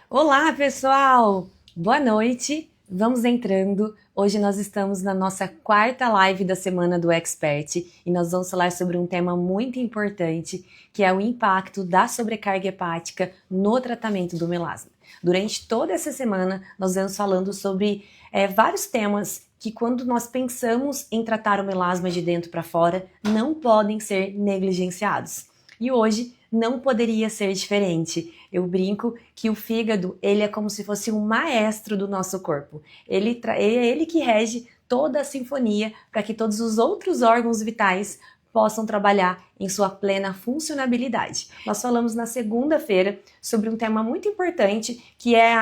Olá, pessoal! Boa noite! Vamos entrando. Hoje nós estamos na nossa quarta live da semana do Expert e nós vamos falar sobre um tema muito importante, que é o impacto da sobrecarga hepática no tratamento do melasma. Durante toda essa semana, nós vamos falando sobre vários temas que, quando nós pensamos em tratar o melasma de dentro para fora, não podem ser negligenciados. E hoje não poderia ser diferente. Eu brinco que o fígado, ele é como se fosse um maestro do nosso corpo. É ele que rege toda a sinfonia para que todos os outros órgãos vitais possam trabalhar em sua plena funcionabilidade. Nós falamos na segunda-feira sobre um tema muito importante, que é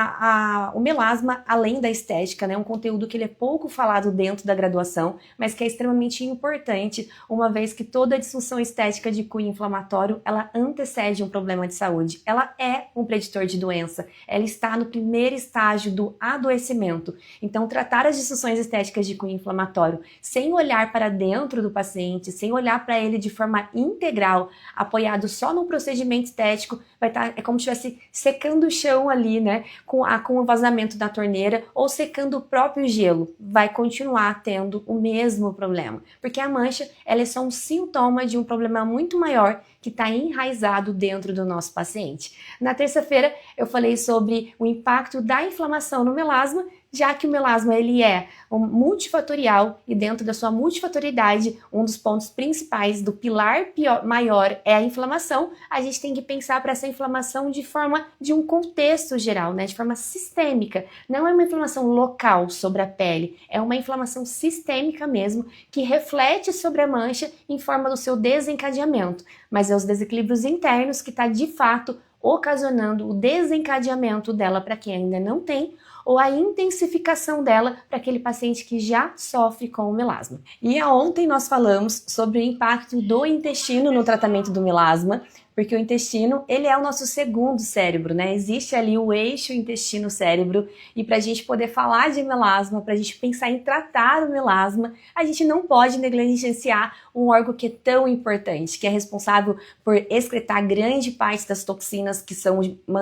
o melasma além da estética, né? Um conteúdo que ele é pouco falado dentro da graduação, mas que é extremamente importante, uma vez que toda disfunção estética de cunho inflamatório, ela antecede um problema de saúde. Ela é um preditor de doença. Ela está no primeiro estágio do adoecimento. Então, tratar as disfunções estéticas de cunho inflamatório sem olhar para dentro do paciente, sem olhar para ele de forma integral, apoiado só no procedimento estético, vai estar, é como se estivesse secando o chão ali, né, com o vazamento da torneira ou secando o próprio gelo. Vai continuar tendo o mesmo problema, porque a mancha, ela é só um sintoma de um problema muito maior que está enraizado dentro do nosso paciente. Na terça-feira, eu falei sobre o impacto da inflamação no melasma, já que o melasma ele é multifatorial e dentro da sua multifatoriedade, um dos pontos principais do pilar maior é a inflamação. A gente tem que pensar para essa inflamação de um contexto geral, né? De forma sistêmica. Não é uma inflamação local sobre a pele, é uma inflamação sistêmica mesmo, que reflete sobre a mancha em forma do seu desencadeamento. Mas é os desequilíbrios internos que está de fato ocasionando o desencadeamento dela para quem ainda não tem, ou a intensificação dela para aquele paciente que já sofre com o melasma. E ontem nós falamos sobre o impacto do intestino no tratamento do melasma, porque o intestino, ele é o nosso segundo cérebro, né? Existe ali o eixo intestino-cérebro, e para a gente poder falar de melasma, para a gente pensar em tratar o melasma, a gente não pode negligenciar um órgão que é tão importante, que é responsável por excretar grande parte das toxinas que são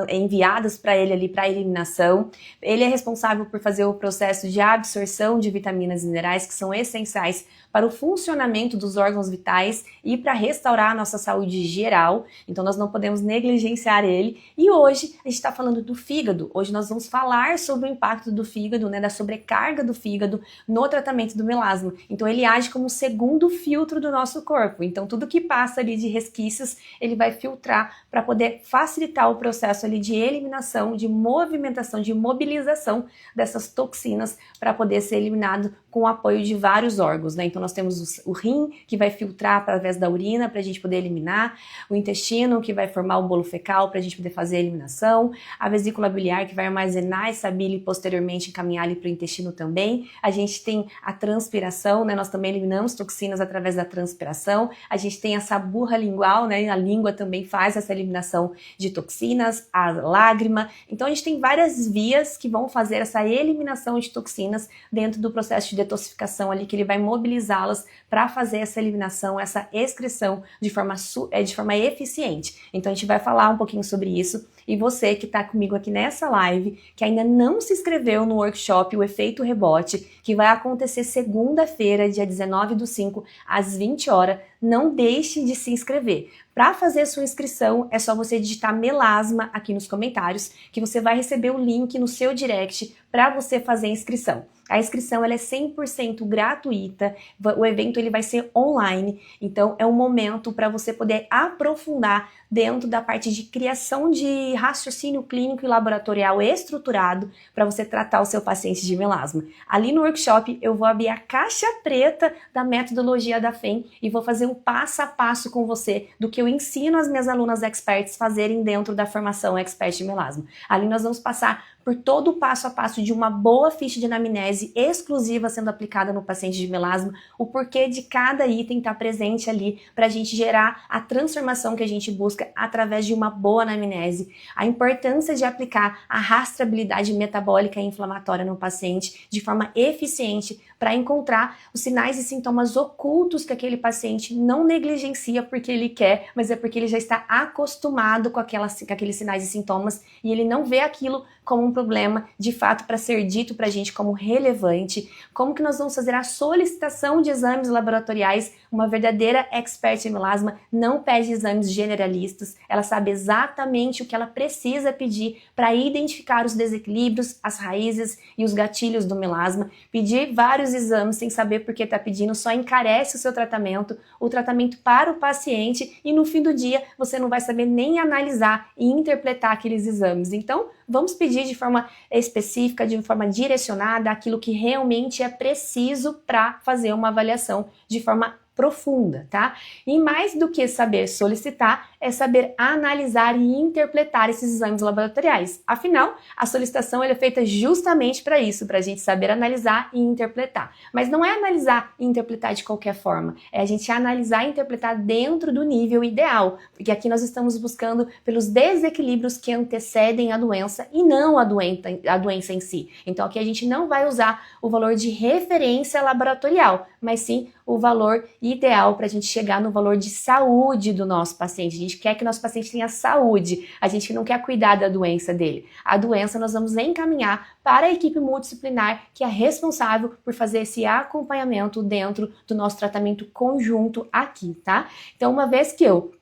enviadas para ele ali para eliminação. Ele é responsável por fazer o processo de absorção de vitaminas e minerais que são essenciais para o funcionamento dos órgãos vitais e para restaurar a nossa saúde geral. Então nós não podemos negligenciar ele. E hoje a gente está falando do fígado. Hoje nós vamos falar sobre o impacto do fígado, né, da sobrecarga do fígado no tratamento do melasma. Então ele age como um segundo filtro do nosso corpo. Então tudo que passa ali de resquícios, ele vai filtrar para poder facilitar o processo ali de eliminação, de movimentação, de mobilização dessas toxinas para poder ser eliminado com o apoio de vários órgãos, né? Então nós temos o rim, que vai filtrar através da urina para a gente poder eliminar, o intestino, que vai formar o bolo fecal para a gente poder fazer a eliminação, a vesícula biliar, que vai armazenar essa bile e posteriormente encaminhar ali para o intestino também. A gente tem a transpiração, né? Nós também eliminamos toxinas através da transpiração. A gente tem essa burra lingual, né? A língua também faz essa eliminação de toxinas, a lágrima. Então a gente tem várias vias que vão fazer essa eliminação de toxinas dentro do processo de detoxificação ali, que ele vai mobilizá-las para fazer essa eliminação, essa excreção de forma eficiente. Então a gente vai falar um pouquinho sobre isso. E você que está comigo aqui nessa live, que ainda não se inscreveu no workshop O Efeito Rebote, que vai acontecer segunda-feira, dia 19/5, às 20 horas, não deixe de se inscrever. Para fazer sua inscrição, é só você digitar melasma aqui nos comentários, que você vai receber o link no seu direct para você fazer a inscrição. A inscrição ela é 100% gratuita, o evento ele vai ser online, então é um momento para você poder aprofundar dentro da parte de criação de raciocínio clínico e laboratorial estruturado para você tratar o seu paciente de melasma. Ali no workshop eu vou abrir a caixa preta da metodologia da FEM e vou fazer um passo a passo com você do que eu ensino as minhas alunas experts fazerem dentro da formação Expert de Melasma. Ali nós vamos passar por todo o passo a passo de uma boa ficha de anamnese exclusiva sendo aplicada no paciente de melasma, o porquê de cada item estar presente ali para a gente gerar a transformação que a gente busca através de uma boa anamnese, a importância de aplicar a rastreabilidade metabólica e inflamatória no paciente de forma eficiente para encontrar os sinais e sintomas ocultos que aquele paciente não negligencia porque ele quer, mas é porque ele já está acostumado com aqueles sinais e sintomas e ele não vê aquilo como um problema de fato para ser dito para a gente como relevante. Como que nós vamos fazer a solicitação de exames laboratoriais? Uma verdadeira expert em melasma não pede exames generalistas, ela sabe exatamente o que ela precisa pedir para identificar os desequilíbrios, as raízes e os gatilhos do melasma. Pedir vários exames sem saber por que está pedindo só encarece o seu tratamento, o tratamento para o paciente, e no fim do dia você não vai saber nem analisar e interpretar aqueles exames. Então, vamos pedir de forma específica, de forma direcionada, aquilo que realmente é preciso para fazer uma avaliação de forma profunda, tá? E mais do que saber solicitar, é saber analisar e interpretar esses exames laboratoriais. Afinal, a solicitação é feita justamente para isso, para a gente saber analisar e interpretar. Mas não é analisar e interpretar de qualquer forma, é a gente analisar e interpretar dentro do nível ideal, porque aqui nós estamos buscando pelos desequilíbrios que antecedem a doença e não a doença em si. Então aqui a gente não vai usar o valor de referência laboratorial, mas sim o valor ideal para a gente chegar no valor de saúde do nosso paciente. A gente quer que o nosso paciente tenha saúde, a gente não quer cuidar da doença dele. A doença nós vamos encaminhar para a equipe multidisciplinar que é responsável por fazer esse acompanhamento dentro do nosso tratamento conjunto aqui, tá? Então, uma vez que eu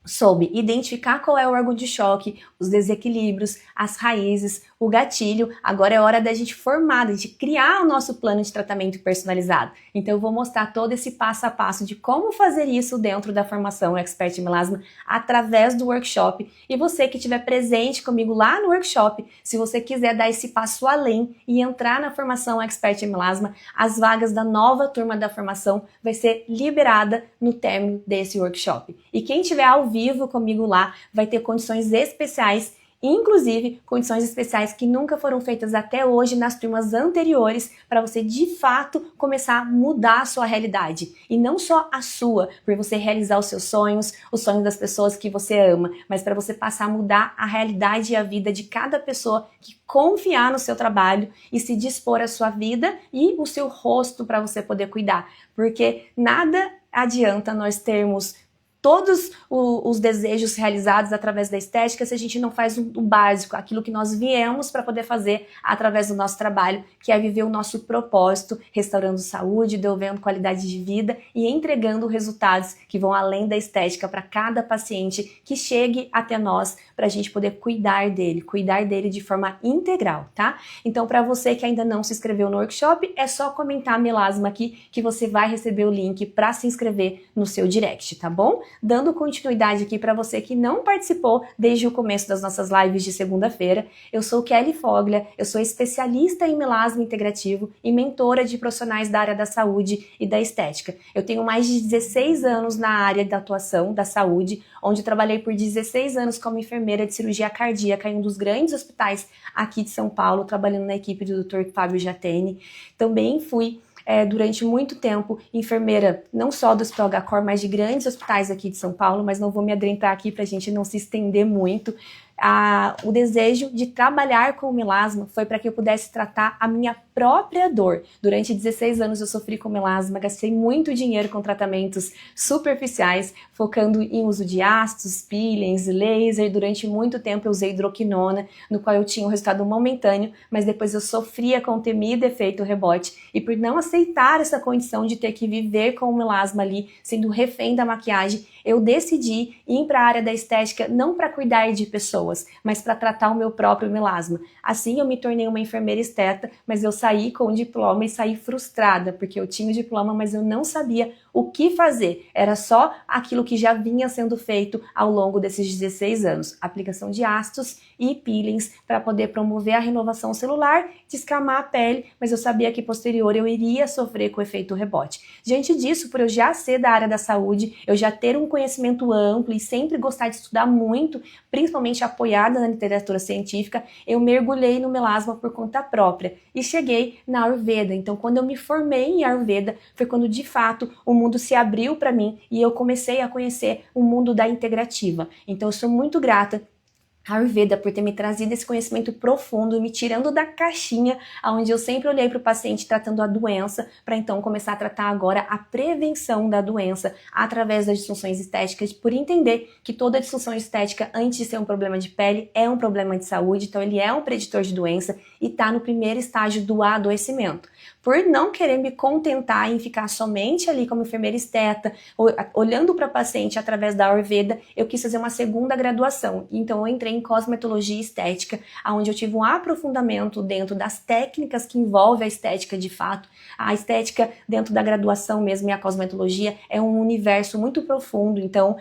soube identificar qual é o órgão de choque, os desequilíbrios, as raízes, o gatilho, agora é hora da gente formar, da gente criar o nosso plano de tratamento personalizado. Então eu vou mostrar todo esse passo a passo de como fazer isso dentro da formação Expert em Melasma através do workshop. E você que estiver presente comigo lá no workshop, se você quiser dar esse passo além e entrar na formação Expert em Melasma, as vagas da nova turma da formação vai ser liberada no término desse workshop. E quem estiver ao vivo comigo lá vai ter condições especiais, inclusive condições especiais que nunca foram feitas até hoje nas turmas anteriores, para você de fato começar a mudar a sua realidade. E não só a sua, por você realizar os seus sonhos, os sonhos das pessoas que você ama, mas para você passar a mudar a realidade e a vida de cada pessoa que confiar no seu trabalho e se dispor à sua vida e o seu rosto para você poder cuidar. Porque nada adianta nós termos todos os desejos realizados através da estética se a gente não faz o básico, aquilo que nós viemos para poder fazer através do nosso trabalho, que é viver o nosso propósito, restaurando saúde, devolvendo qualidade de vida e entregando resultados que vão além da estética para cada paciente que chegue até nós, para a gente poder cuidar dele de forma integral, tá? Então, para você que ainda não se inscreveu no workshop, é só comentar melasma aqui que você vai receber o link para se inscrever no seu direct, tá bom? Dando continuidade aqui para você que não participou desde o começo das nossas lives de segunda-feira, eu sou Kelly Foglia, eu sou especialista em melasma integrativo e mentora de profissionais da área da saúde e da estética. Eu tenho mais de 16 anos na área da atuação da saúde, onde trabalhei por 16 anos como enfermeira de cirurgia cardíaca em um dos grandes hospitais aqui de São Paulo, trabalhando na equipe do Dr. Fábio Jatene. Também fui durante muito tempo enfermeira não só do Hospital HCOR, mas de grandes hospitais aqui de São Paulo, mas não vou me adentrar aqui para a gente não se estender muito. O desejo de trabalhar com o melasma foi para que eu pudesse tratar a minha própria dor. Durante 16 anos eu sofri com melasma, gastei muito dinheiro com tratamentos superficiais, focando em uso de ácidos, peelings, laser. Durante muito tempo eu usei hidroquinona, no qual eu tinha um resultado momentâneo, mas depois eu sofria com o temido efeito rebote. E por não aceitar essa condição de ter que viver com o melasma ali, sendo refém da maquiagem, eu decidi ir para a área da estética não para cuidar de pessoas, mas para tratar o meu próprio melasma. Assim eu me tornei uma enfermeira esteta, mas eu saí com o diploma e saí frustrada, porque eu tinha o diploma, mas eu não sabia o que fazer. Era só aquilo que já vinha sendo feito ao longo desses 16 anos. Aplicação de ácidos e peelings para poder promover a renovação celular, descamar a pele, mas eu sabia que posterior eu iria sofrer com o efeito rebote. Diante disso, por eu já ser da área da saúde, eu já ter um conhecimento amplo e sempre gostar de estudar muito, principalmente apoiada na literatura científica, eu mergulhei no melasma por conta própria e cheguei na Ayurveda. Então, quando eu me formei em Ayurveda, foi quando de fato o mundo se abriu para mim e eu comecei a conhecer o mundo da integrativa. Então, eu sou muito grata Ayurveda por ter me trazido esse conhecimento profundo, me tirando da caixinha onde eu sempre olhei para o paciente tratando a doença, para então começar a tratar agora a prevenção da doença através das disfunções estéticas, por entender que toda disfunção estética, antes de ser um problema de pele, é um problema de saúde, então ele é um preditor de doença e está no primeiro estágio do adoecimento. Por não querer me contentar em ficar somente ali como enfermeira esteta, olhando para o paciente através da Ayurveda, eu quis fazer uma segunda graduação. Então eu entrei em cosmetologia estética, onde eu tive um aprofundamento dentro das técnicas que envolvem a estética de fato. A estética dentro da graduação mesmo e a cosmetologia é um universo muito profundo, então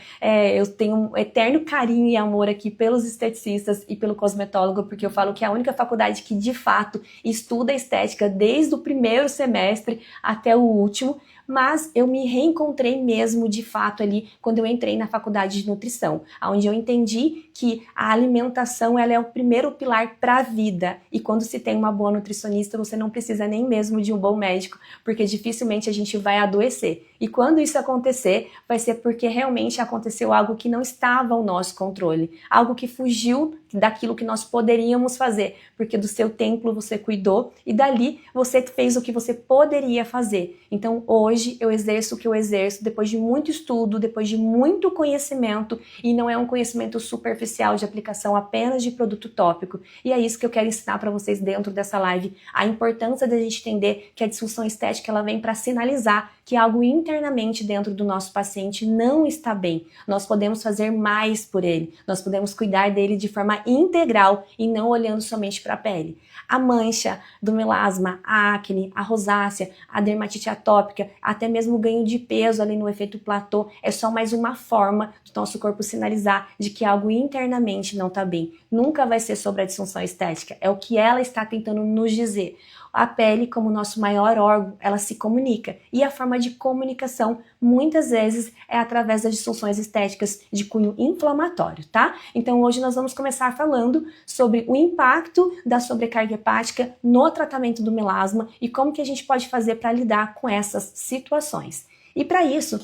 eu tenho um eterno carinho e amor aqui pelos esteticistas e pelo cosmetólogo, porque eu falo que é a única faculdade que de fato estuda estética desde o primeiro semestre até o último, mas eu me reencontrei mesmo de fato ali quando eu entrei na faculdade de nutrição, onde eu entendi que a alimentação ela é o primeiro pilar para a vida, e quando se tem uma boa nutricionista você não precisa nem mesmo de um bom médico, porque dificilmente a gente vai adoecer, e quando isso acontecer vai ser porque realmente aconteceu algo que não estava ao nosso controle, algo que fugiu daquilo que nós poderíamos fazer, porque do seu templo você cuidou e dali você fez o que você poderia fazer. Então hoje eu exerço o que eu exerço depois de muito estudo, depois de muito conhecimento, e não é um conhecimento superficial de aplicação apenas de produto tópico. E é isso que eu quero ensinar para vocês dentro dessa live, a importância da gente entender que a disfunção estética ela vem para sinalizar que algo internamente dentro do nosso paciente não está bem. Nós podemos fazer mais por ele, nós podemos cuidar dele de forma integral e não olhando somente para a pele. A mancha do melasma, a acne, a rosácea, a dermatite atópica, até mesmo o ganho de peso ali no efeito platô, é só mais uma forma do nosso corpo sinalizar de que algo internamente não está bem. Nunca vai ser sobre a disfunção estética, é o que ela está tentando nos dizer. A pele, como nosso maior órgão, ela se comunica, e a forma de comunicação muitas vezes é através das disfunções estéticas de cunho inflamatório, tá? Então hoje nós vamos começar falando sobre o impacto da sobrecarga hepática no tratamento do melasma e como que a gente pode fazer para lidar com essas situações. E para isso,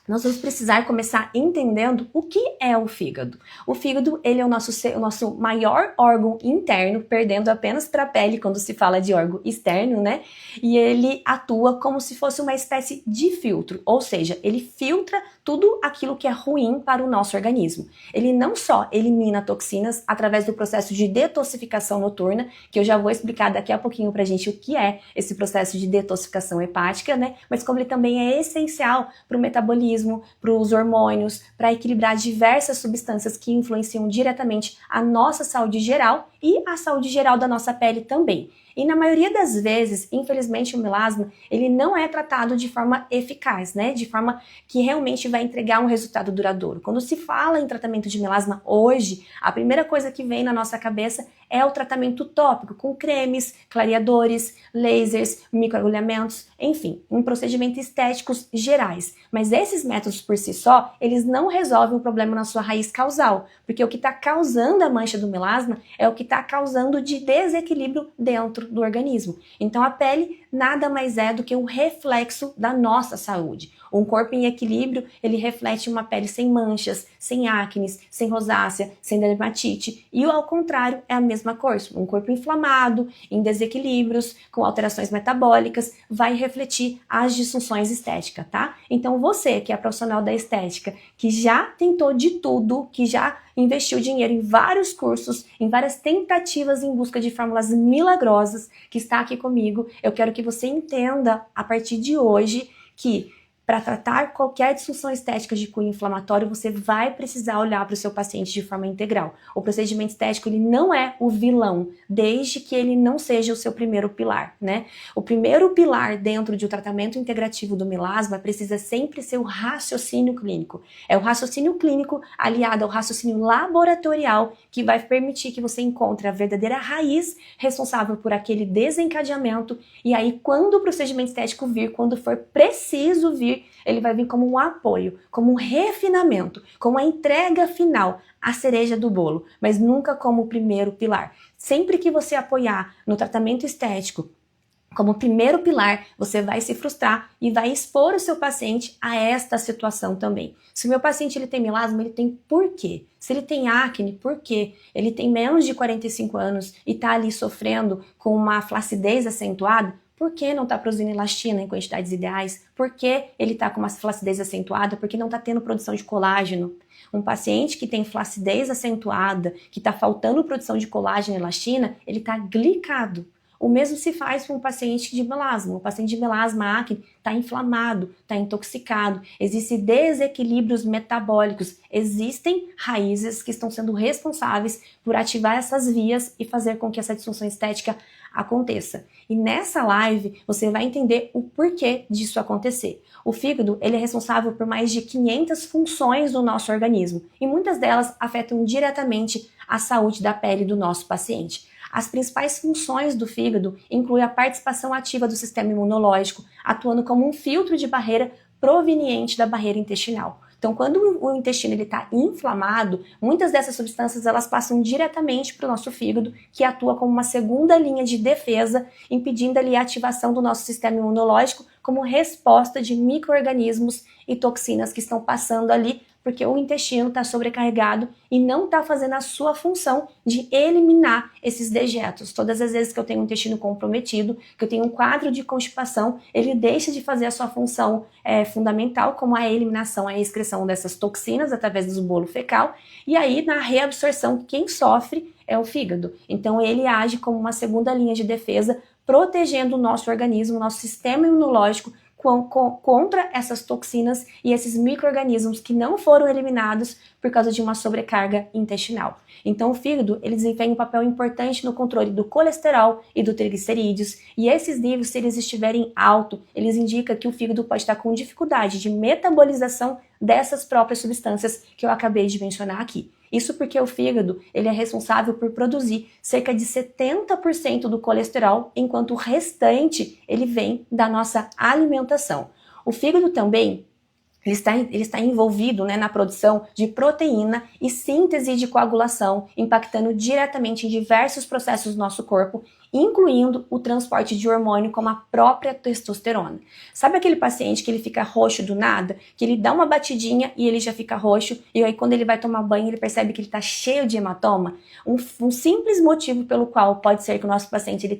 nós vamos precisar começar entendendo o que é o fígado. O fígado, ele é o nosso maior órgão interno, perdendo apenas para a pele quando se fala de órgão externo, né? E ele atua como se fosse uma espécie de filtro, ou seja, ele filtra tudo aquilo que é ruim para o nosso organismo. Ele não só elimina toxinas através do processo de detoxificação noturna, que eu já vou explicar daqui a pouquinho pra gente o que é esse processo de detoxificação hepática, né? Mas como ele também é essencial para o metabolismo, para os hormônios, para equilibrar diversas substâncias que influenciam diretamente a nossa saúde geral e a saúde geral da nossa pele também. E na maioria das vezes, infelizmente, o melasma, ele não é tratado de forma eficaz, né? De forma que realmente vai entregar um resultado duradouro. Quando se fala em tratamento de melasma hoje, a primeira coisa que vem na nossa cabeça é o tratamento tópico, com cremes, clareadores, lasers, microagulhamentos, enfim, em procedimentos estéticos gerais. Mas esses métodos por si só, eles não resolvem o problema na sua raiz causal, porque o que está causando a mancha do melasma é o que está causando de desequilíbrio dentro do organismo. Então a pele nada mais é do que um reflexo da nossa saúde. Um corpo em equilíbrio, ele reflete uma pele sem manchas, sem acnes, sem rosácea, sem dermatite. E ao contrário, é a mesma coisa. Um corpo inflamado, em desequilíbrios, com alterações metabólicas, vai refletir as disfunções estéticas, tá? Então você, que é profissional da estética, que já tentou de tudo, que já investiu dinheiro em vários cursos, em várias tentativas em busca de fórmulas milagrosas, que está aqui comigo, eu quero que você entenda, a partir de hoje, que Para tratar qualquer disfunção estética de cunho inflamatório, você vai precisar olhar para o seu paciente de forma integral. O procedimento estético ele não é o vilão, desde que ele não seja o seu primeiro pilar, né? O primeiro pilar dentro de um tratamento integrativo do melasma precisa sempre ser o raciocínio clínico. É o raciocínio clínico aliado ao raciocínio laboratorial que vai permitir que você encontre a verdadeira raiz responsável por aquele desencadeamento, e aí quando o procedimento estético vir, quando for preciso vir, ele vai vir como um apoio, como um refinamento, como a entrega final, a cereja do bolo, mas nunca como o primeiro pilar. Sempre que você apoiar no tratamento estético como primeiro pilar, você vai se frustrar e vai expor o seu paciente a esta situação também. Se o meu paciente ele tem melasma, ele tem por quê? Se ele tem acne, por quê? Ele tem menos de 45 anos e está ali sofrendo com uma flacidez acentuada, por que não está produzindo elastina em quantidades ideais? Por que ele está com uma flacidez acentuada? Porque não está tendo produção de colágeno. Um paciente que tem flacidez acentuada, que está faltando produção de colágeno e elastina, ele está glicado. O mesmo se faz com um paciente de melasma. O paciente de melasma acne está inflamado, está intoxicado, existem desequilíbrios metabólicos, existem raízes que estão sendo responsáveis por ativar essas vias e fazer com que essa disfunção estética aconteça. E nessa live você vai entender o porquê disso acontecer. O fígado ele é responsável por mais de 500 funções do nosso organismo e muitas delas afetam diretamente a saúde da pele do nosso paciente. As principais funções do fígado incluem a participação ativa do sistema imunológico, atuando como um filtro de barreira proveniente da barreira intestinal. Então, quando o intestino está inflamado, muitas dessas substâncias elas passam diretamente para o nosso fígado, que atua como uma segunda linha de defesa, impedindo ali a ativação do nosso sistema imunológico como resposta de micro-organismos e toxinas que estão passando ali, porque o intestino está sobrecarregado e não está fazendo a sua função de eliminar esses dejetos. Todas as vezes que eu tenho um intestino comprometido, que eu tenho um quadro de constipação, ele deixa de fazer a sua função fundamental, como a eliminação, a excreção dessas toxinas através do bolo fecal, e aí na reabsorção, quem sofre é o fígado. Então ele age como uma segunda linha de defesa, protegendo o nosso organismo, o nosso sistema imunológico, contra essas toxinas e esses micro-organismos que não foram eliminados por causa de uma sobrecarga intestinal. Então o fígado ele desempenha um papel importante no controle do colesterol e do triglicerídeos, e esses níveis, se eles estiverem altos, eles indicam que o fígado pode estar com dificuldade de metabolização dessas próprias substâncias que eu acabei de mencionar aqui. Isso porque o fígado ele é responsável por produzir cerca de 70% do colesterol, enquanto o restante ele vem da nossa alimentação. O fígado também ele está envolvido, né, na produção de proteína e síntese de coagulação, impactando diretamente em diversos processos do nosso corpo, incluindo o transporte de hormônio como a própria testosterona. Sabe aquele paciente que ele fica roxo do nada? Que ele dá uma batidinha e ele já fica roxo, e aí quando ele vai tomar banho ele percebe que ele está cheio de hematoma? Um simples motivo pelo qual pode ser que o nosso paciente ele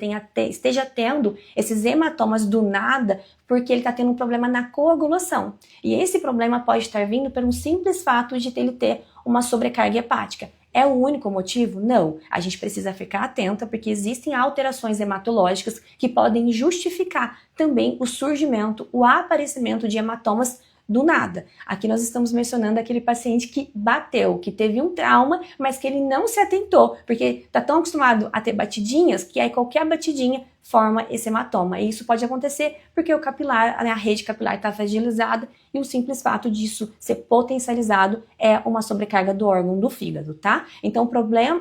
esteja tendo esses hematomas do nada, porque ele está tendo um problema na coagulação. E esse problema pode estar vindo por um simples fato de ele ter uma sobrecarga hepática. É o único motivo? Não. A gente precisa ficar atenta porque existem alterações hematológicas que podem justificar também o surgimento, o aparecimento de hematomas do nada. Aqui nós estamos mencionando aquele paciente que bateu, que teve um trauma, mas que ele não se atentou, porque está tão acostumado a ter batidinhas que aí qualquer batidinha forma esse hematoma. E isso pode acontecer porque o capilar, a rede capilar está fragilizada e o simples fato disso ser potencializado é uma sobrecarga do órgão do fígado, tá? Então,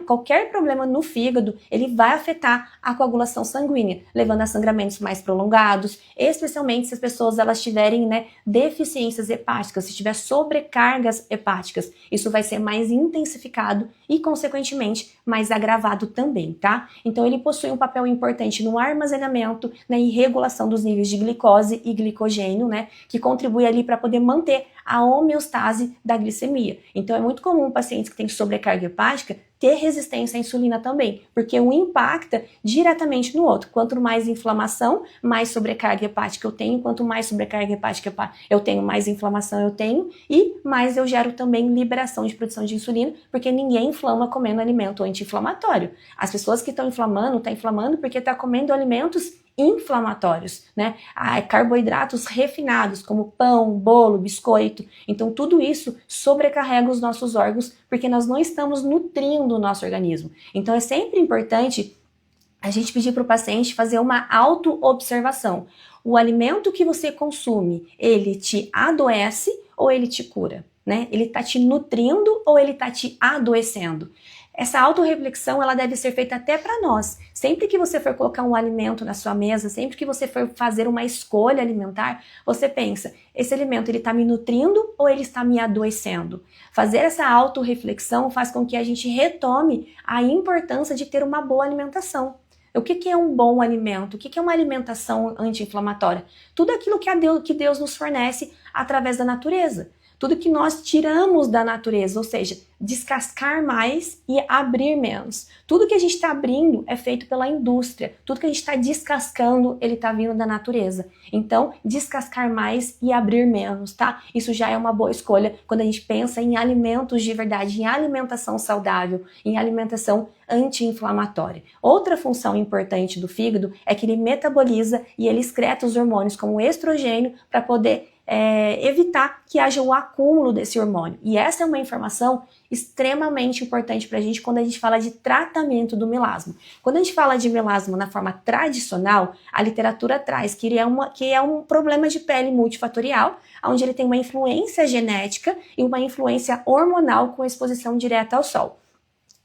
qualquer problema no fígado, ele vai afetar a coagulação sanguínea, levando a sangramentos mais prolongados, especialmente se as pessoas elas tiverem, né, deficiências hepáticas, se tiver sobrecargas hepáticas, isso vai ser mais intensificado e, consequentemente, mais agravado também, tá? Então, ele possui um papel importante no armazenamento, na regulação dos níveis de glicose e glicogênio, né, que contribui ali para poder manter a homeostase da glicemia. Então é muito comum pacientes que têm sobrecarga hepática ter resistência à insulina também, porque um impacta diretamente no outro. Quanto mais inflamação, mais sobrecarga hepática eu tenho, quanto mais sobrecarga hepática eu tenho, mais inflamação eu tenho e mais eu gero também liberação de produção de insulina, porque ninguém inflama comendo alimento anti-inflamatório. As pessoas que estão inflamando porque estão comendo alimentos inflamatórios, né? Carboidratos refinados, como pão, bolo, biscoito. Então, tudo isso sobrecarrega os nossos órgãos, porque nós não estamos nutrindo o nosso organismo. Então, é sempre importante a gente pedir para o paciente fazer uma auto-observação. O alimento que você consome, ele te adoece ou ele te cura? Né? Ele está te nutrindo ou ele está te adoecendo? Essa autorreflexão, ela deve ser feita até para nós. Sempre que você for colocar um alimento na sua mesa, sempre que você for fazer uma escolha alimentar, você pensa, esse alimento ele está me nutrindo ou ele está me adoecendo? Fazer essa autorreflexão faz com que a gente retome a importância de ter uma boa alimentação. O que é um bom alimento? O que é uma alimentação anti-inflamatória? Tudo aquilo que Deus nos fornece através da natureza. Tudo que nós tiramos da natureza, ou seja, descascar mais e abrir menos. Tudo que a gente está abrindo é feito pela indústria. Tudo que a gente está descascando, ele está vindo da natureza. Então, descascar mais e abrir menos, tá? Isso já é uma boa escolha quando a gente pensa em alimentos de verdade, em alimentação saudável, em alimentação anti-inflamatória. Outra função importante do fígado é que ele metaboliza e ele excreta os hormônios como o estrogênio para poder evitar que haja o acúmulo desse hormônio. E essa é uma informação extremamente importante para a gente quando a gente fala de tratamento do melasma. Quando a gente fala de melasma na forma tradicional, a literatura traz que é um problema de pele multifatorial, onde ele tem uma influência genética e uma influência hormonal com exposição direta ao sol.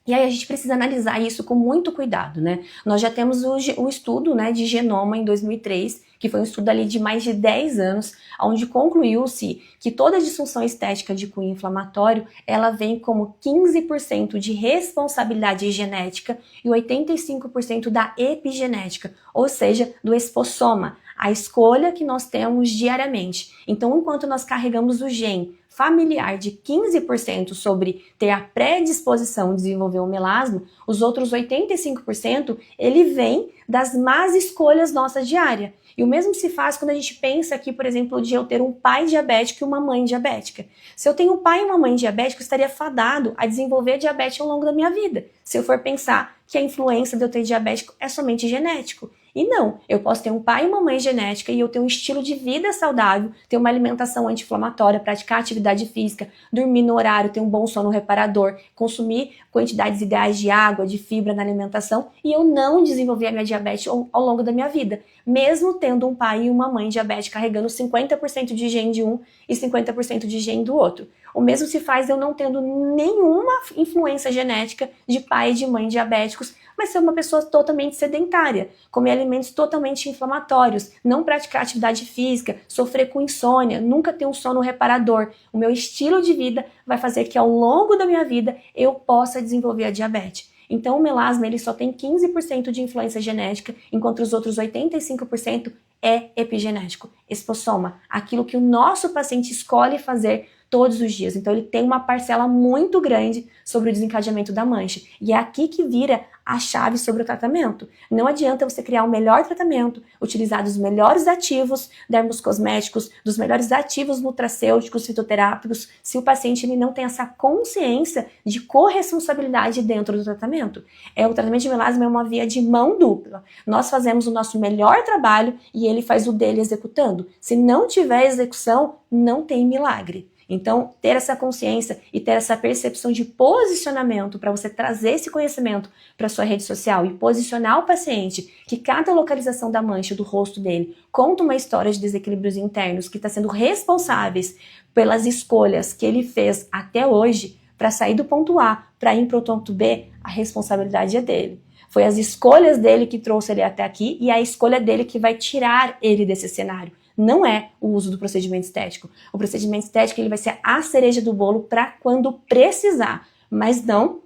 E aí a gente precisa analisar isso com muito cuidado, né? Nós já temos o estudo, né, de genoma em 2003, que foi um estudo ali de mais de 10 anos, onde concluiu-se que toda disfunção estética de cunho inflamatório, ela vem como 15% de responsabilidade genética e 85% da epigenética, ou seja, do espossoma, a escolha que nós temos diariamente. Então, enquanto nós carregamos o gene familiar de 15% sobre ter a predisposição de desenvolver o melasma, os outros 85% ele vem das más escolhas nossas diárias. E o mesmo se faz quando a gente pensa aqui, por exemplo, de eu ter um pai diabético e uma mãe diabética. Se eu tenho um pai e uma mãe diabéticos, eu estaria fadado a desenvolver diabetes ao longo da minha vida. Se eu for pensar que a influência de eu ter diabético é somente genético. E não, eu posso ter um pai e uma mãe genética e eu ter um estilo de vida saudável, ter uma alimentação anti-inflamatória, praticar atividade física, dormir no horário, ter um bom sono reparador, consumir quantidades ideais de água, de fibra na alimentação e eu não desenvolver a minha diabetes ao longo da minha vida, mesmo tendo um pai e uma mãe diabética carregando 50% de gene de um e 50% de gene do outro. O mesmo se faz eu não tendo nenhuma influência genética de pai e de mãe diabéticos, mas ser uma pessoa totalmente sedentária, comer alimentos totalmente inflamatórios, não praticar atividade física, sofrer com insônia, nunca ter um sono reparador. O meu estilo de vida vai fazer que ao longo da minha vida eu possa desenvolver a diabetes. Então o melasma ele só tem 15% de influência genética, enquanto os outros 85% é epigenético, espossoma, aquilo que o nosso paciente escolhe fazer todos os dias. Então ele tem uma parcela muito grande sobre o desencadeamento da mancha. E é aqui que vira a chave sobre o tratamento. Não adianta você criar o melhor tratamento, utilizar dos melhores ativos dermocosméticos, dos melhores ativos nutracêuticos, fitoterápicos, se o paciente ele não tem essa consciência de corresponsabilidade dentro do tratamento. O tratamento de melasma é uma via de mão dupla. Nós fazemos o nosso melhor trabalho e ele faz o dele executando. Se não tiver execução, não tem milagre. Então, ter essa consciência e ter essa percepção de posicionamento para você trazer esse conhecimento para sua rede social e posicionar o paciente que cada localização da mancha do rosto dele conta uma história de desequilíbrios internos que está sendo responsáveis pelas escolhas que ele fez até hoje para sair do ponto A para ir para o ponto B, a responsabilidade é dele. Foi as escolhas dele que trouxe ele até aqui e a escolha dele que vai tirar ele desse cenário. Não é o uso do procedimento estético. O procedimento estético ele vai ser a cereja do bolo para quando precisar, mas não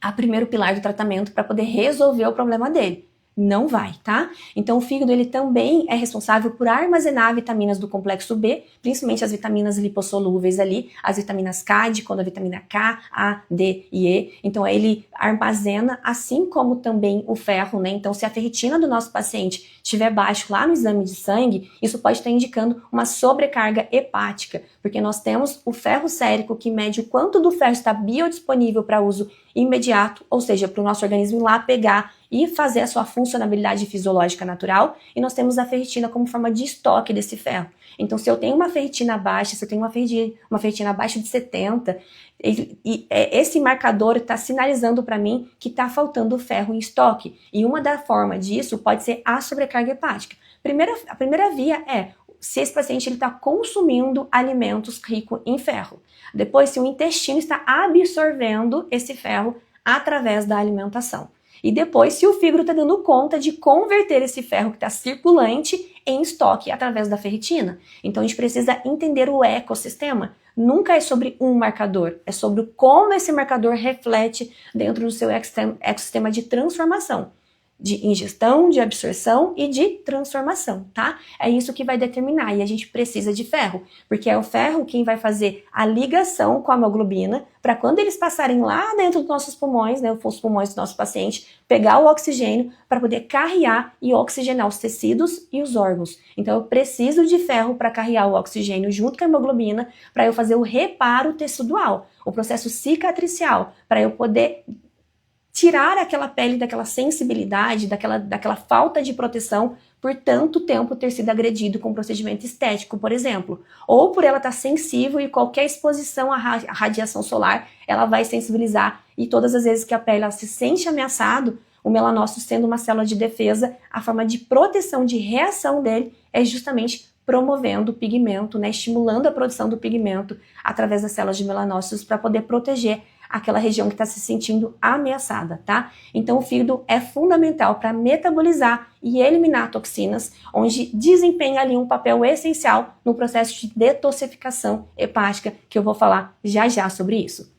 a primeiro pilar do tratamento para poder resolver o problema dele. Não vai, tá? Então o fígado ele também é responsável por armazenar vitaminas do complexo B, principalmente as vitaminas lipossolúveis ali, as vitaminas K, de quando a vitamina K, A, D e E. Então ele armazena, assim como também o ferro, né? Então se a ferritina do nosso paciente estiver baixo lá no exame de sangue, isso pode estar indicando uma sobrecarga hepática, porque nós temos o ferro sérico que mede o quanto do ferro está biodisponível para uso imediato, ou seja, para o nosso organismo ir lá pegar e fazer a sua funcionalidade fisiológica natural, e nós temos a ferritina como forma de estoque desse ferro. Então, se eu tenho uma ferritina baixa, se eu tenho uma ferritina abaixo de 70, esse marcador está sinalizando para mim que está faltando ferro em estoque. E uma da forma disso pode ser a sobrecarga hepática. A primeira via é se esse paciente está consumindo alimentos ricos em ferro. Depois, se o intestino está absorvendo esse ferro através da alimentação. E depois, se o fígado está dando conta de converter esse ferro que está circulante em estoque através da ferritina. Então, a gente precisa entender o ecossistema. Nunca é sobre um marcador, é sobre como esse marcador reflete dentro do seu ecossistema de transformação. De ingestão, de absorção e de transformação, tá? É isso que vai determinar, e a gente precisa de ferro, porque é o ferro quem vai fazer a ligação com a hemoglobina, para quando eles passarem lá dentro dos nossos pulmões, né, os pulmões do nosso paciente, pegar o oxigênio para poder carrear e oxigenar os tecidos e os órgãos. Então eu preciso de ferro para carrear o oxigênio junto com a hemoglobina, para eu fazer o reparo tecidual, o processo cicatricial, para eu poder tirar aquela pele daquela sensibilidade, daquela falta de proteção por tanto tempo ter sido agredido com um procedimento estético, por exemplo. Ou por ela estar sensível e qualquer exposição à radiação solar, ela vai sensibilizar. E todas as vezes que a pele ela se sente ameaçado, o melanócito sendo uma célula de defesa, a forma de proteção, de reação dele é justamente promovendo o pigmento, né, estimulando a produção do pigmento através das células de melanócitos para poder proteger aquela região que está se sentindo ameaçada, tá? Então o fígado é fundamental para metabolizar e eliminar toxinas, onde desempenha ali um papel essencial no processo de detoxificação hepática, que eu vou falar já já sobre isso.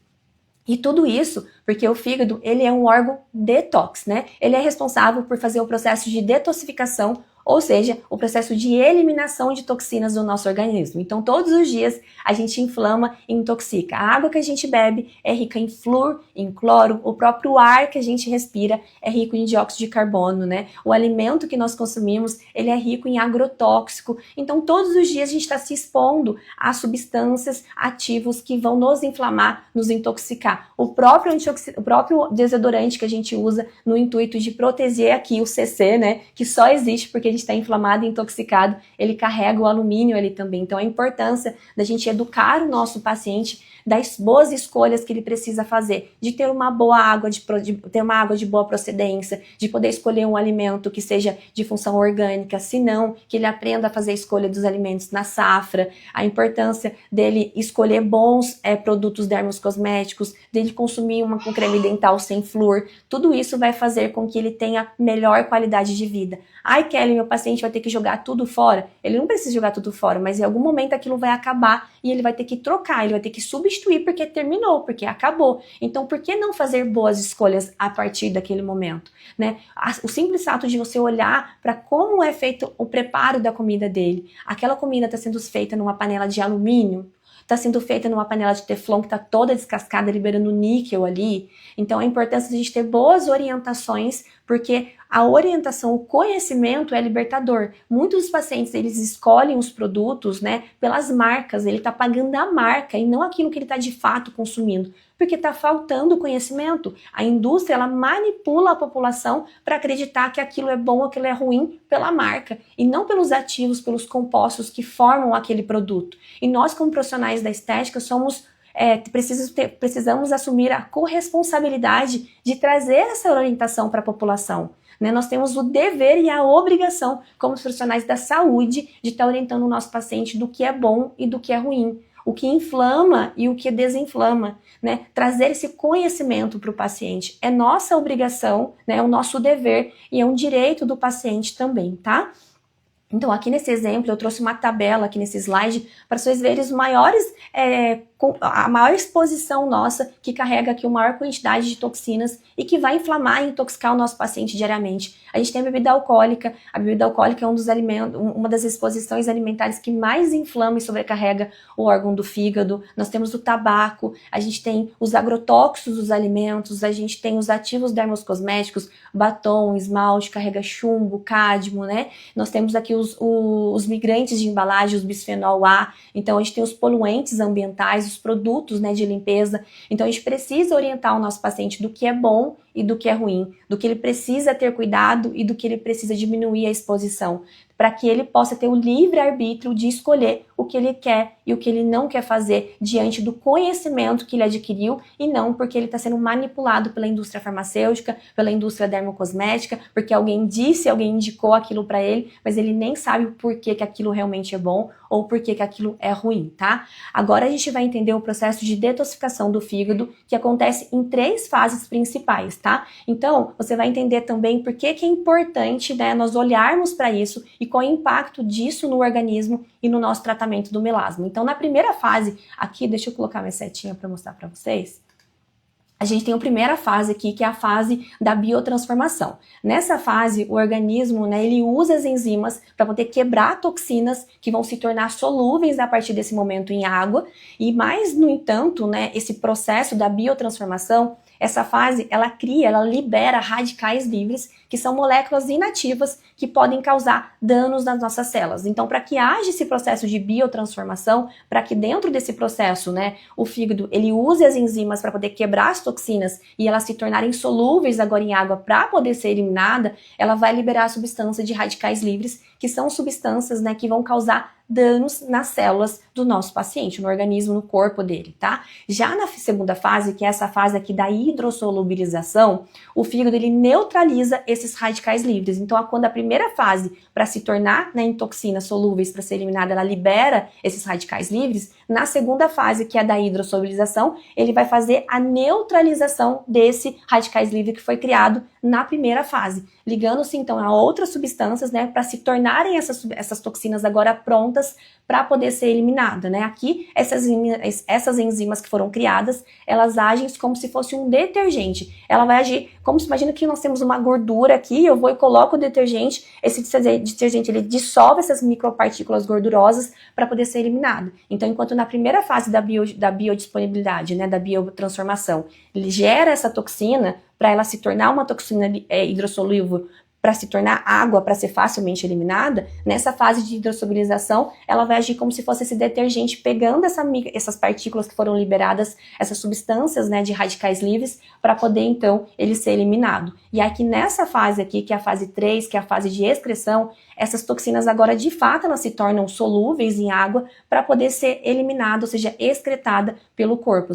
E tudo isso porque o fígado, ele é um órgão detox, né? Ele é responsável por fazer o processo de detoxificação, ou seja, o processo de eliminação de toxinas do nosso organismo. Então, todos os dias a gente inflama e intoxica. A água que a gente bebe é rica em flúor, em cloro, o próprio ar que a gente respira é rico em dióxido de carbono, né? O alimento que nós consumimos, ele é rico em agrotóxico. Então, todos os dias a gente está se expondo a substâncias ativos que vão nos inflamar, nos intoxicar. O próprio desodorante que a gente usa no intuito de proteger aqui o CC, né? Que só existe porque a gente está inflamado e intoxicado, ele carrega o alumínio ali também. Então, a importância da gente educar o nosso paciente das boas escolhas que ele precisa fazer, de ter uma boa água, de ter uma água de boa procedência, de poder escolher um alimento que seja de função orgânica, se não, que ele aprenda a fazer a escolha dos alimentos na safra, a importância dele escolher bons produtos dermocosméticos, dele consumir um creme dental sem flúor, tudo isso vai fazer com que ele tenha melhor qualidade de vida. Ai, Kelly, meu paciente vai ter que jogar tudo fora. Ele não precisa jogar tudo fora, mas em algum momento aquilo vai acabar e ele vai ter que trocar, ele vai ter que substituir porque terminou, porque acabou. Então, por que não fazer boas escolhas a partir daquele momento, né? O simples fato de você olhar para como é feito o preparo da comida dele. Aquela comida está sendo feita numa panela de alumínio, está sendo feita numa panela de teflon que está toda descascada, liberando níquel ali. Então, a importância de a gente ter boas orientações, porque a orientação, o conhecimento é libertador. Muitos dos pacientes, eles escolhem os produtos, né, pelas marcas, ele está pagando a marca e não aquilo que ele está de fato consumindo, porque está faltando conhecimento. A indústria, ela manipula a população para acreditar que aquilo é bom ou aquilo é ruim pela marca, e não pelos ativos, pelos compostos que formam aquele produto. E nós, como profissionais da estética, precisamos assumir a corresponsabilidade de trazer essa orientação para a população. Né? Nós temos o dever e a obrigação, como profissionais da saúde, de estar orientando o nosso paciente do que é bom e do que é ruim, o que inflama e o que desinflama, né? Trazer esse conhecimento para o paciente é nossa obrigação, né? É o nosso dever e é um direito do paciente também, tá? Então, aqui nesse exemplo, eu trouxe uma tabela aqui nesse slide para vocês verem a maior exposição nossa que carrega aqui uma maior quantidade de toxinas e que vai inflamar e intoxicar o nosso paciente diariamente. A gente tem a bebida alcoólica é um dos alimentos, uma das exposições alimentares que mais inflama e sobrecarrega o órgão do fígado. Nós temos o tabaco, a gente tem os agrotóxicos dos alimentos, a gente tem os ativos dermocosméticos, batom, esmalte, carrega chumbo, cádmio, né? Nós temos aqui os migrantes de embalagem, os bisfenol A, então a gente tem os poluentes ambientais, os produtos, né, de limpeza. Então a gente precisa orientar o nosso paciente do que é bom e do que é ruim, do que ele precisa ter cuidado e do que ele precisa diminuir a exposição, para que ele possa ter o livre-arbítrio de escolher o que ele quer e o que ele não quer fazer diante do conhecimento que ele adquiriu e não porque ele está sendo manipulado pela indústria farmacêutica, pela indústria dermocosmética, porque alguém disse, alguém indicou aquilo para ele, mas ele nem sabe o porquê que aquilo realmente é bom ou porquê que aquilo é ruim, tá? Agora a gente vai entender o processo de detoxificação do fígado, que acontece em 3 fases principais, tá? Então, você vai entender também por que é importante, né, nós olharmos para isso e qual é o impacto disso no organismo e no nosso tratamento do melasma. Então, na primeira fase, aqui, deixa eu colocar minha setinha para mostrar para vocês. A gente tem a primeira fase aqui, que é a fase da biotransformação. Nessa fase, o organismo, né, ele usa as enzimas para poder quebrar toxinas que vão se tornar solúveis a partir desse momento em água. E mais, no entanto, né, esse processo da biotransformação, essa fase, ela libera radicais livres, que são moléculas inativas que podem causar danos nas nossas células. Então, para que haja esse processo de biotransformação, para que dentro desse processo, né, o fígado, ele use as enzimas para poder quebrar as toxinas e elas se tornarem solúveis agora em água para poder ser eliminada, ela vai liberar a substância de radicais livres, que são substâncias, né, que vão causar danos nas células do nosso paciente, no organismo, no corpo dele, tá? Já na segunda fase, que é essa fase aqui da hidrossolubilização, o fígado, ele neutraliza esses radicais livres. Então, quando a primeira fase, para se tornar, né, em toxinas solúveis para ser eliminada, ela libera esses radicais livres, na segunda fase, que é da hidrossolubilização, ele vai fazer a neutralização desse radicais livre que foi criado na primeira fase, ligando-se então a outras substâncias, né, para se tornarem essas toxinas agora prontas para poder ser eliminada, né? Aqui, essas enzimas que foram criadas, elas agem como se fosse um detergente. Ela vai agir como se, imagina que nós temos uma gordura aqui, eu vou e coloco o detergente, esse detergente, ele dissolve essas micropartículas gordurosas para poder ser eliminado. Então, enquanto na primeira fase da biodisponibilidade, né, da biotransformação, ele gera essa toxina para ela se tornar uma toxina hidrossolúvel, para se tornar água, para ser facilmente eliminada, nessa fase de hidrossolubilização, ela vai agir como se fosse esse detergente pegando essas partículas que foram liberadas, essas substâncias, né, de radicais livres, para poder, então, ele ser eliminado. E aqui nessa fase aqui, que é a fase 3, que é a fase de excreção, essas toxinas agora, de fato, elas se tornam solúveis em água para poder ser eliminada, ou seja, excretada pelo corpo.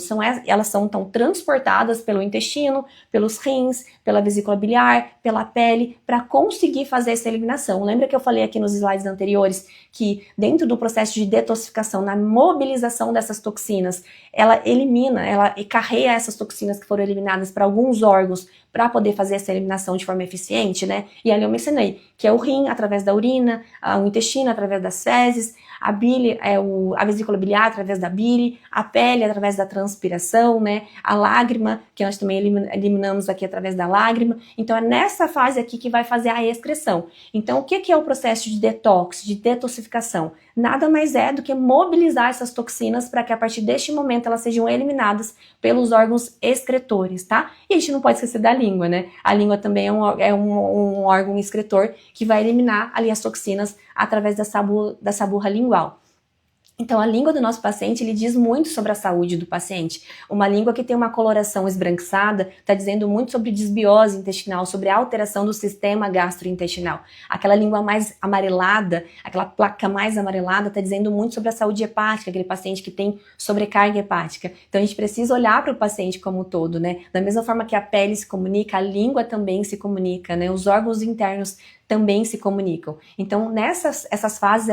Elas são, então, transportadas pelo intestino, pelos rins, pela vesícula biliar, pela pele, para conseguir fazer essa eliminação. Lembra que eu falei aqui nos slides anteriores que dentro do processo de detoxificação, na mobilização dessas toxinas, ela elimina, ela carrega essas toxinas que foram eliminadas para alguns órgãos para poder fazer essa eliminação de forma eficiente, né? E ali eu mencionei que é o rim através da urina, o intestino através das fezes, a bile, a vesícula biliar através da bile, a pele através da transpiração, né? A lágrima, que nós também eliminamos aqui através da lágrima. Então é nessa fase aqui que vai fazer a excreção. Então o que é o processo de detox, de detoxificação? Nada mais é do que mobilizar essas toxinas para que a partir deste momento elas sejam eliminadas pelos órgãos excretores, tá? E a gente não pode esquecer da língua, né? A língua também é um órgão excretor que vai eliminar ali as toxinas através da saburra lingual. Então, a língua do nosso paciente, ele diz muito sobre a saúde do paciente. Uma língua que tem uma coloração esbranquiçada está dizendo muito sobre desbiose intestinal, sobre a alteração do sistema gastrointestinal. Aquela língua mais amarelada, aquela placa mais amarelada, está dizendo muito sobre a saúde hepática, aquele paciente que tem sobrecarga hepática. Então, a gente precisa olhar para o paciente como um todo, né? Da mesma forma que a pele se comunica, a língua também se comunica, né? Os órgãos internos também se comunicam. Então, essas fases,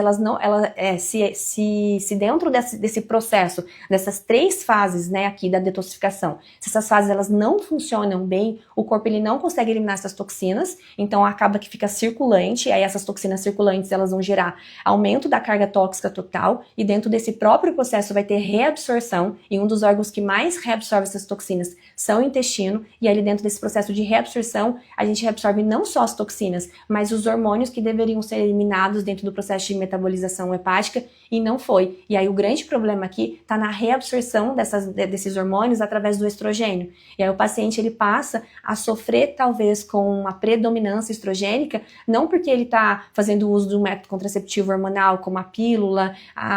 se dentro desse processo, dessas 3 fases, né, aqui da detoxificação, se essas fases elas não funcionam bem, o corpo ele não consegue eliminar essas toxinas, então acaba que fica circulante, e aí essas toxinas circulantes elas vão gerar aumento da carga tóxica total, e dentro desse próprio processo vai ter reabsorção, e um dos órgãos que mais reabsorve essas toxinas são o intestino, e ali dentro desse processo de reabsorção, a gente reabsorve não só as toxinas, mas mas os hormônios que deveriam ser eliminados dentro do processo de metabolização hepática e não foi. E aí o grande problema aqui está na reabsorção desses hormônios através do estrogênio. E aí o paciente ele passa a sofrer talvez com uma predominância estrogênica, não porque ele está fazendo uso do método contraceptivo hormonal, como a pílula,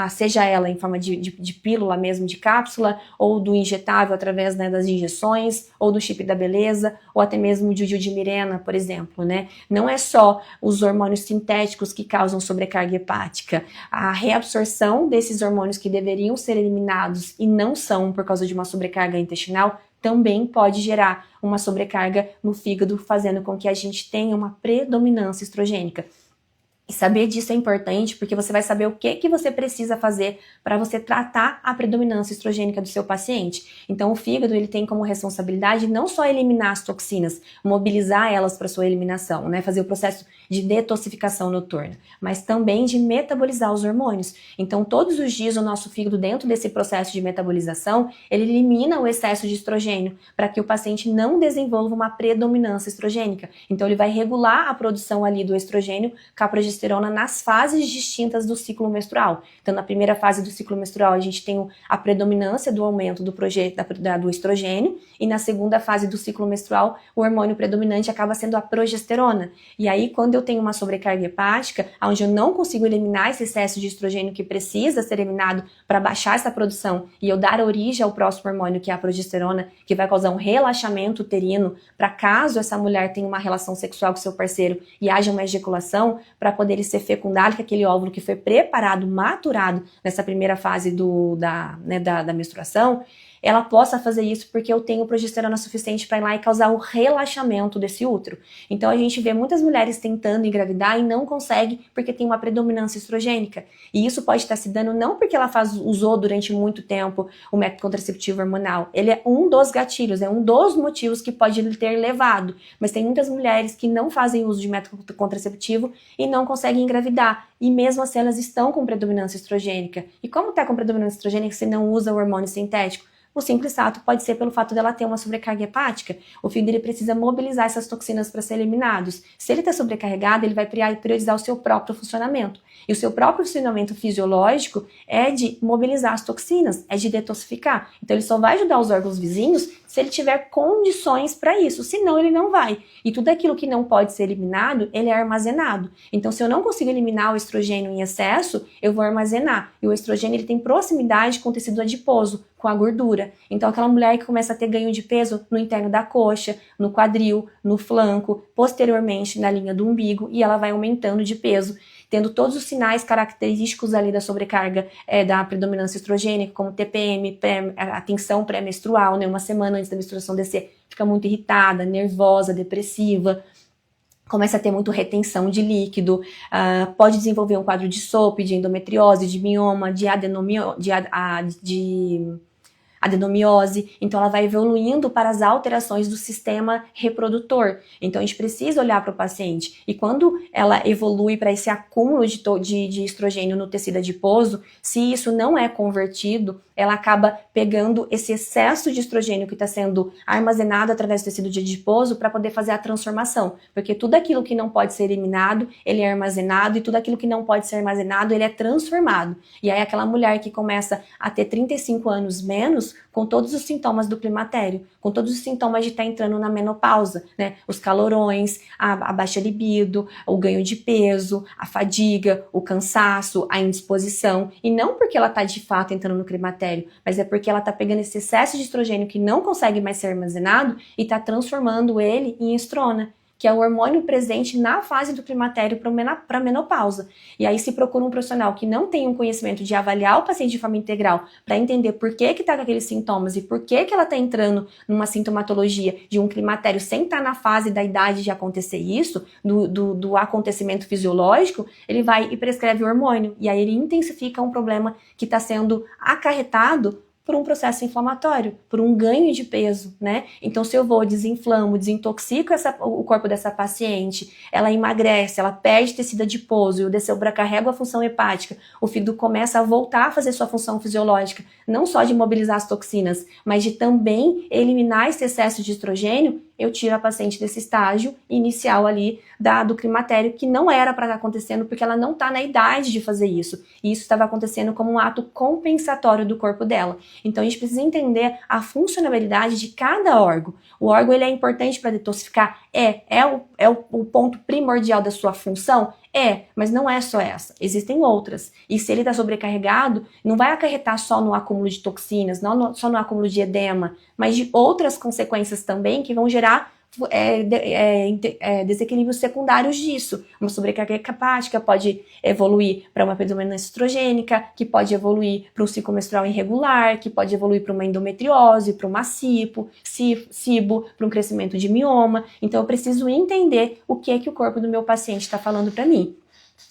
seja ela em forma de pílula mesmo, de cápsula, ou do injetável através, né, das injeções, ou do chip da beleza, ou até mesmo de Mirena, por exemplo, né? Não é só os hormônios sintéticos que causam sobrecarga hepática. A reabsorção desses hormônios que deveriam ser eliminados e não são por causa de uma sobrecarga intestinal também pode gerar uma sobrecarga no fígado, fazendo com que a gente tenha uma predominância estrogênica. E saber disso é importante porque você vai saber o que você precisa fazer para você tratar a predominância estrogênica do seu paciente. Então o fígado ele tem como responsabilidade não só eliminar as toxinas, mobilizar elas para sua eliminação, né, fazer o processo de detoxificação noturna, mas também de metabolizar os hormônios. Então todos os dias o nosso fígado, dentro desse processo de metabolização, ele elimina o excesso de estrogênio para que o paciente não desenvolva uma predominância estrogênica. Então ele vai regular a produção ali do estrogênio com a progesterona nas fases distintas do ciclo menstrual. Então, na primeira fase do ciclo menstrual, a gente tem a predominância do aumento do estrogênio, e na segunda fase do ciclo menstrual, o hormônio predominante acaba sendo a progesterona. E aí, quando eu tenho uma sobrecarga hepática, onde eu não consigo eliminar esse excesso de estrogênio que precisa ser eliminado para baixar essa produção, e eu dar origem ao próximo hormônio, que é a progesterona, que vai causar um relaxamento uterino, para caso essa mulher tenha uma relação sexual com seu parceiro e haja uma ejaculação, para poder ele ser fecundado, que aquele óvulo que foi preparado, maturado nessa primeira fase da menstruação, ela possa fazer isso porque eu tenho progesterona suficiente para ir lá e causar o relaxamento desse útero. Então a gente vê muitas mulheres tentando engravidar e não consegue porque tem uma predominância estrogênica. E isso pode estar se dando não porque ela usou durante muito tempo o método contraceptivo hormonal. Ele é um dos gatilhos, é um dos motivos que pode ter levado. Mas tem muitas mulheres que não fazem uso de método contraceptivo e não conseguem engravidar. E mesmo assim elas estão com predominância estrogênica. E como está com predominância estrogênica se não usa o hormônio sintético? O simples fato pode ser pelo fato dela ter uma sobrecarga hepática. O fígado ele precisa mobilizar essas toxinas para serem eliminados. Se ele está sobrecarregado, ele vai priorizar o seu próprio funcionamento. E o seu próprio funcionamento fisiológico é de mobilizar as toxinas, é de detoxificar. Então ele só vai ajudar os órgãos vizinhos se ele tiver condições para isso, senão ele não vai. E tudo aquilo que não pode ser eliminado, ele é armazenado. Então se eu não consigo eliminar o estrogênio em excesso, eu vou armazenar. E o estrogênio ele tem proximidade com o tecido adiposo, com a gordura. Então aquela mulher que começa a ter ganho de peso no interno da coxa, no quadril, no flanco, posteriormente na linha do umbigo, e ela vai aumentando de peso, tendo todos os sinais característicos ali da sobrecarga da predominância estrogênica, como TPM, a tensão pré-menstrual, né, uma semana antes da menstruação descer, fica muito irritada, nervosa, depressiva, começa a ter muito retenção de líquido, pode desenvolver um quadro de SOP, de endometriose, de mioma, de adenomiose, então ela vai evoluindo para as alterações do sistema reprodutor. Então a gente precisa olhar para o paciente, e quando ela evolui para esse acúmulo de estrogênio no tecido adiposo, se isso não é convertido, ela acaba pegando esse excesso de estrogênio que está sendo armazenado através do tecido adiposo para poder fazer a transformação, porque tudo aquilo que não pode ser eliminado, ele é armazenado, e tudo aquilo que não pode ser armazenado, ele é transformado. E aí aquela mulher que começa a ter 35 anos menos, com todos os sintomas do climatério, com todos os sintomas de estar entrando na menopausa, né? Os calorões, a baixa libido, o ganho de peso, a fadiga, o cansaço, a indisposição, e não porque ela está de fato entrando no climatério, mas é porque ela está pegando esse excesso de estrogênio que não consegue mais ser armazenado e está transformando ele em estrona, que é o hormônio presente na fase do climatério para a menopausa. E aí se procura um profissional que não tem um conhecimento de avaliar o paciente de forma integral para entender por que está com aqueles sintomas e por que ela está entrando numa sintomatologia de um climatério sem estar na fase da idade de acontecer isso, do acontecimento fisiológico, ele vai e prescreve o hormônio. E aí ele intensifica um problema que está sendo acarretado por um processo inflamatório, por um ganho de peso, né? Então, se eu vou, desinflamo, desintoxico o corpo dessa paciente, ela emagrece, ela perde tecido adiposo e o sobrecarrega a função hepática, o fígado começa a voltar a fazer sua função fisiológica, não só de mobilizar as toxinas, mas de também eliminar esse excesso de estrogênio, eu tiro a paciente desse estágio inicial ali do climatério, que não era para estar acontecendo, porque ela não está na idade de fazer isso. E isso estava acontecendo como um ato compensatório do corpo dela. Então a gente precisa entender a funcionalidade de cada órgão. O órgão ele é importante para detoxificar? É o ponto primordial da sua função? Mas não é só essa. Existem outras. E se ele está sobrecarregado, não vai acarretar só no acúmulo de toxinas, não só no acúmulo de edema, mas de outras consequências também que vão gerar desequilíbrios secundários disso. Uma sobrecarga hepática pode evoluir para uma predominância estrogênica, que pode evoluir para um ciclo menstrual irregular, que pode evoluir para uma endometriose, para uma cibo, para um crescimento de mioma. Então eu preciso entender o que é que o corpo do meu paciente está falando para mim.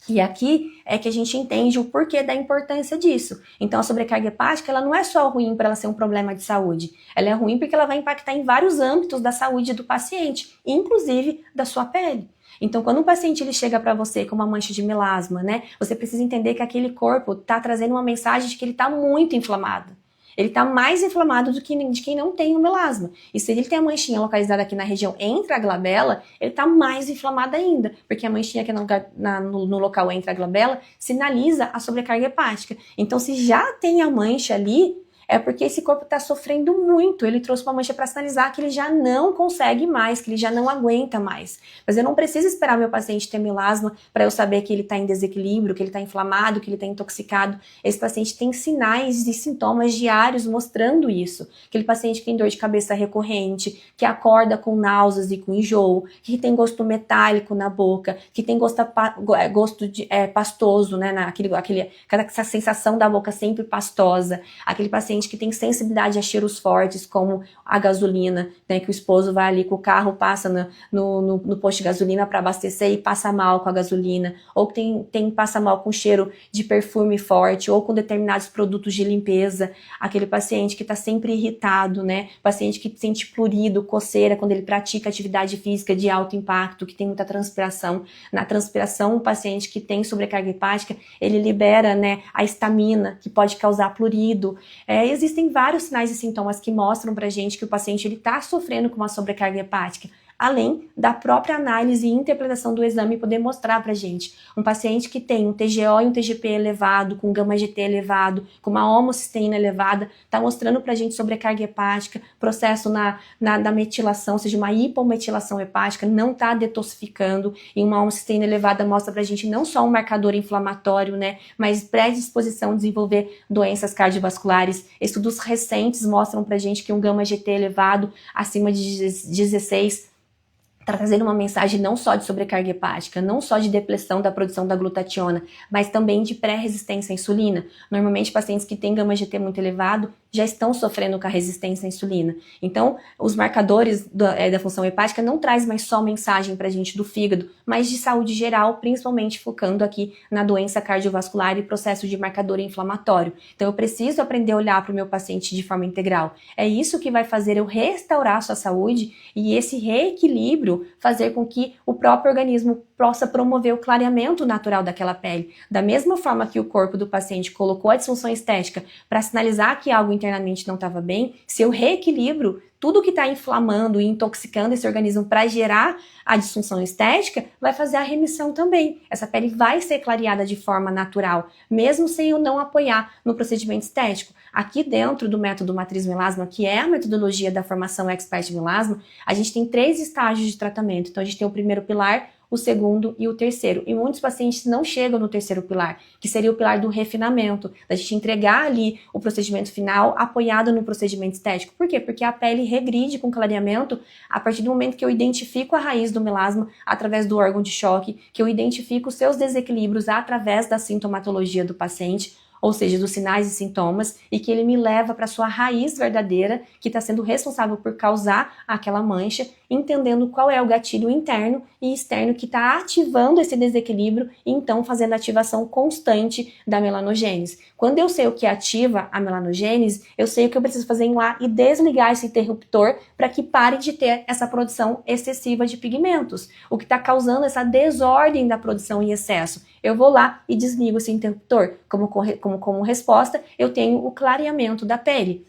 E aqui é que a gente entende o porquê da importância disso. Então a sobrecarga hepática ela não é só ruim para ela ser um problema de saúde, ela é ruim porque ela vai impactar em vários âmbitos da saúde do paciente, inclusive da sua pele. Então quando um paciente ele chega para você com uma mancha de melasma, né, você precisa entender que aquele corpo está trazendo uma mensagem de que ele está muito inflamado. Ele está mais inflamado do que de quem não tem o melasma. E se ele tem a manchinha localizada aqui na região entre a glabela, ele está mais inflamado ainda, porque a manchinha aqui no local entre a glabela sinaliza a sobrecarga hepática. Então, se já tem a mancha ali, é porque esse corpo está sofrendo muito. Ele trouxe uma mancha para sinalizar que ele já não consegue mais, que ele já não aguenta mais. Mas eu não preciso esperar meu paciente ter melasma para eu saber que ele está em desequilíbrio, que ele está inflamado, que ele está intoxicado. Esse paciente tem sinais e sintomas diários mostrando isso. Aquele paciente que tem dor de cabeça recorrente, que acorda com náuseas e com enjoo, que tem gosto metálico na boca, que tem gosto pastoso, né? Essa sensação da boca sempre pastosa. Aquele paciente que tem sensibilidade a cheiros fortes, como a gasolina, né, que o esposo vai ali com o carro, passa no posto de gasolina para abastecer e passa mal com a gasolina, ou que passa mal com cheiro de perfume forte, ou com determinados produtos de limpeza, aquele paciente que está sempre irritado, né, paciente que sente prurido, coceira quando ele pratica atividade física de alto impacto, que tem muita transpiração. Na transpiração, o paciente que tem sobrecarga hepática, ele libera, né, a histamina, que pode causar prurido. Existem vários sinais e sintomas que mostram pra gente que o paciente está sofrendo com uma sobrecarga hepática, além da própria análise e interpretação do exame poder mostrar pra gente. Um paciente que tem um TGO e um TGP elevado, com gama-GT elevado, com uma homocisteína elevada, está mostrando pra gente sobrecarga hepática, processo na metilação, ou seja, uma hipometilação hepática, não está detoxificando, e uma homocisteína elevada mostra pra gente não só um marcador inflamatório, né, mas predisposição a desenvolver doenças cardiovasculares. Estudos recentes mostram pra gente que um gama-GT elevado, acima de 16, está trazendo uma mensagem não só de sobrecarga hepática, não só de depressão da produção da glutationa, mas também de pré-resistência à insulina. Normalmente, pacientes que têm gama-GT muito elevado já estão sofrendo com a resistência à insulina. Então, os marcadores da função hepática não traz mais só mensagem para a gente do fígado, mas de saúde geral, principalmente focando aqui na doença cardiovascular e processo de marcador inflamatório. Então, eu preciso aprender a olhar para o meu paciente de forma integral. É isso que vai fazer eu restaurar a sua saúde e esse reequilíbrio fazer com que o próprio organismo possa promover o clareamento natural daquela pele. Da mesma forma que o corpo do paciente colocou a disfunção estética para sinalizar que algo internamente não estava bem, se eu reequilibro tudo que está inflamando e intoxicando esse organismo para gerar a disfunção estética, vai fazer a remissão também. Essa pele vai ser clareada de forma natural, mesmo sem eu não apoiar no procedimento estético. Aqui dentro do método Matriz Melasma, que é a metodologia da formação Expert Melasma, a gente tem 3 estágios de tratamento. Então a gente tem o primeiro pilar, o segundo e o terceiro. E muitos pacientes não chegam no terceiro pilar, que seria o pilar do refinamento, da gente entregar ali o procedimento final apoiado no procedimento estético. Por quê? Porque a pele regride com clareamento a partir do momento que eu identifico a raiz do melasma através do órgão de choque, que eu identifico os seus desequilíbrios através da sintomatologia do paciente. ou seja, dos sinais e sintomas, e que ele me leva para a sua raiz verdadeira, que está sendo responsável por causar aquela mancha, entendendo qual é o gatilho interno e externo que está ativando esse desequilíbrio e então fazendo a ativação constante da melanogênese. Quando eu sei o que ativa a melanogênese, eu sei o que eu preciso fazer em lá e desligar esse interruptor para que pare de ter essa produção excessiva de pigmentos, o que está causando essa desordem da produção em excesso. Eu vou lá e desligo esse interruptor. Como resposta, eu tenho o clareamento da pele.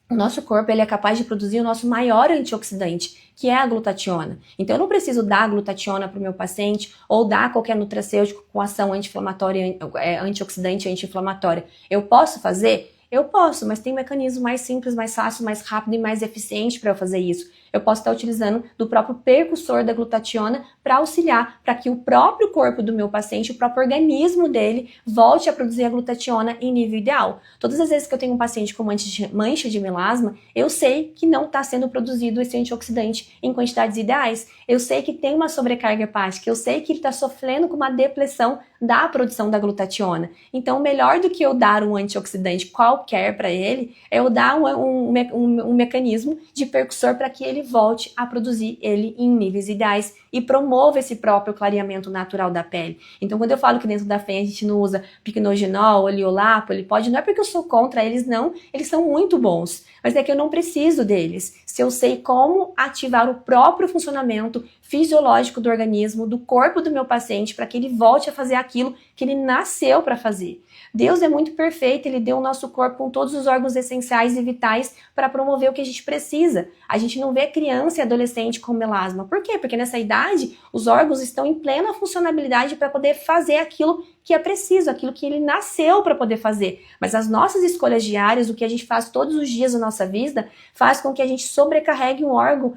O nosso corpo ele é capaz de produzir o nosso maior antioxidante, que é a glutationa. Então eu não preciso dar glutationa para o meu paciente ou dar qualquer nutracêutico com ação anti-inflamatória, antioxidante anti-inflamatória. Eu posso fazer? Eu posso, mas tem um mecanismo mais simples, mais fácil, mais rápido e mais eficiente para eu fazer isso. Eu posso estar utilizando do próprio percussor da glutationa para auxiliar, para que o próprio corpo do meu paciente, o próprio organismo dele, volte a produzir a glutationa em nível ideal. Todas as vezes que eu tenho um paciente com mancha de melasma, eu sei que não está sendo produzido esse antioxidante em quantidades ideais. Eu sei que tem uma sobrecarga hepática, eu sei que ele está sofrendo com uma depressão da produção da glutationa. Então, melhor do que eu dar um antioxidante qualquer para ele, é eu dar um mecanismo de percussor para que ele volte a produzir ele em níveis ideais e promova esse próprio clareamento natural da pele. Então, quando eu falo que dentro da FEM a gente não usa piquenogenol, oleolapo, polipode, não é porque eu sou contra eles, não. Eles são muito bons, mas é que eu não preciso deles. Se eu sei como ativar o próprio funcionamento fisiológico do organismo, do corpo do meu paciente, para que ele volte a fazer aquilo que ele nasceu para fazer. Deus é muito perfeito, ele deu o nosso corpo com todos os órgãos essenciais e vitais para promover o que a gente precisa. A gente não vê criança e adolescente com melasma. Por quê? Porque nessa idade os órgãos estão em plena funcionalidade para poder fazer aquilo que é preciso, aquilo que ele nasceu para poder fazer. Mas as nossas escolhas diárias, o que a gente faz todos os dias da nossa vida, faz com que a gente sobrecarregue um órgão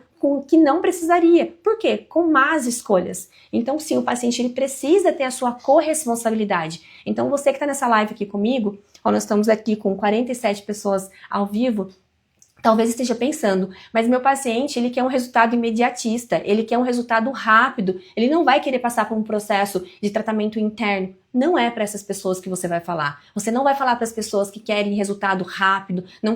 que não precisaria. Por quê? Com más escolhas. Então, sim, o paciente ele precisa ter a sua corresponsabilidade. Então, você que está nessa live aqui comigo, ó, nós estamos aqui com 47 pessoas ao vivo, talvez esteja pensando, mas meu paciente, ele quer um resultado imediatista, ele quer um resultado rápido, ele não vai querer passar por um processo de tratamento interno. Não é para essas pessoas que você vai falar. Você não vai falar para as pessoas que querem resultado rápido, não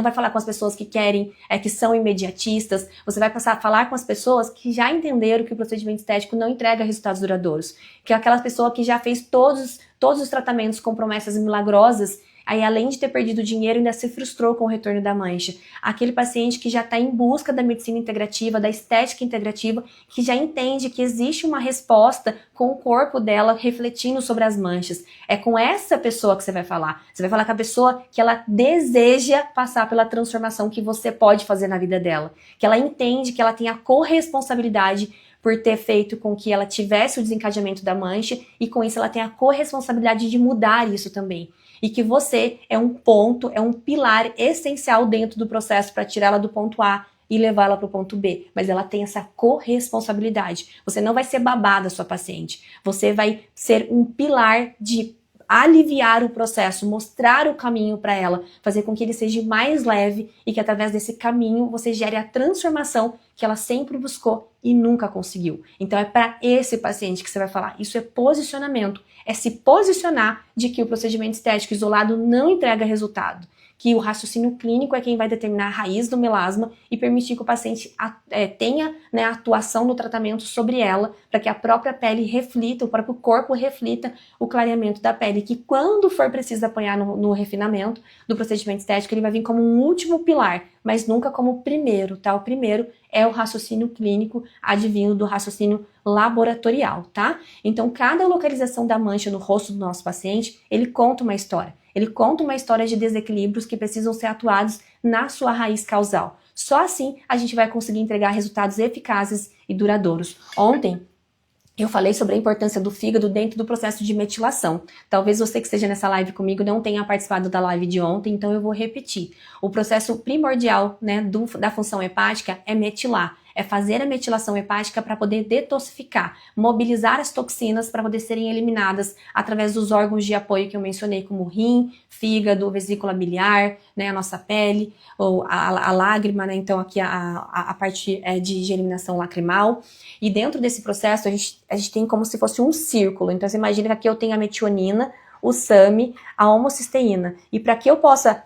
vai falar com as pessoas que querem, que são imediatistas. Você vai passar a falar com as pessoas que já entenderam que o procedimento estético não entrega resultados duradouros, que é aquela pessoa que já fez todos os tratamentos com promessas milagrosas. Aí, além de ter perdido dinheiro, ainda se frustrou com o retorno da mancha. Aquele paciente que já está em busca da medicina integrativa, da estética integrativa, que já entende que existe uma resposta com o corpo dela refletindo sobre as manchas. É com essa pessoa que você vai falar. Você vai falar com a pessoa que ela deseja passar pela transformação que você pode fazer na vida dela. Que ela entende que ela tem a corresponsabilidade por ter feito com que ela tivesse o desencadeamento da mancha e com isso ela tem a corresponsabilidade de mudar isso também. E que você é um ponto, é um pilar essencial dentro do processo para tirá-la do ponto A e levá-la para o ponto B. Mas ela tem essa corresponsabilidade. Você não vai ser babá da sua paciente. Você vai ser um pilar de aliviar o processo, mostrar o caminho para ela, fazer com que ele seja mais leve e que através desse caminho você gere a transformação que ela sempre buscou e nunca conseguiu. Então é para esse paciente que você vai falar. Isso é posicionamento, é se posicionar de que o procedimento estético isolado não entrega resultado, que o raciocínio clínico é quem vai determinar a raiz do melasma e permitir que o paciente tenha, né, a atuação do tratamento sobre ela, para que a própria pele reflita, o próprio corpo reflita o clareamento da pele, que quando for preciso apoiar no refinamento do procedimento estético, ele vai vir como um último pilar, mas nunca como o primeiro, tá? O primeiro é o raciocínio clínico advindo do raciocínio laboratorial, tá? Então, cada localização da mancha no rosto do nosso paciente, ele conta uma história. Ele conta uma história de desequilíbrios que precisam ser atuados na sua raiz causal. Só assim a gente vai conseguir entregar resultados eficazes e duradouros. Ontem eu falei sobre a importância do fígado dentro do processo de metilação. Talvez você que esteja nessa live comigo não tenha participado da live de ontem, então eu vou repetir. O processo primordial, né, da função hepática é metilar. É fazer a metilação hepática para poder detoxificar, mobilizar as toxinas para poder serem eliminadas através dos órgãos de apoio que eu mencionei, como rim, fígado, vesícula biliar, né, a nossa pele, ou a lágrima, né, então aqui a parte de eliminação lacrimal. E dentro desse processo a gente tem como se fosse um círculo. Então você imagina que aqui eu tenho a metionina, o SAMe, a homocisteína. E para que eu possa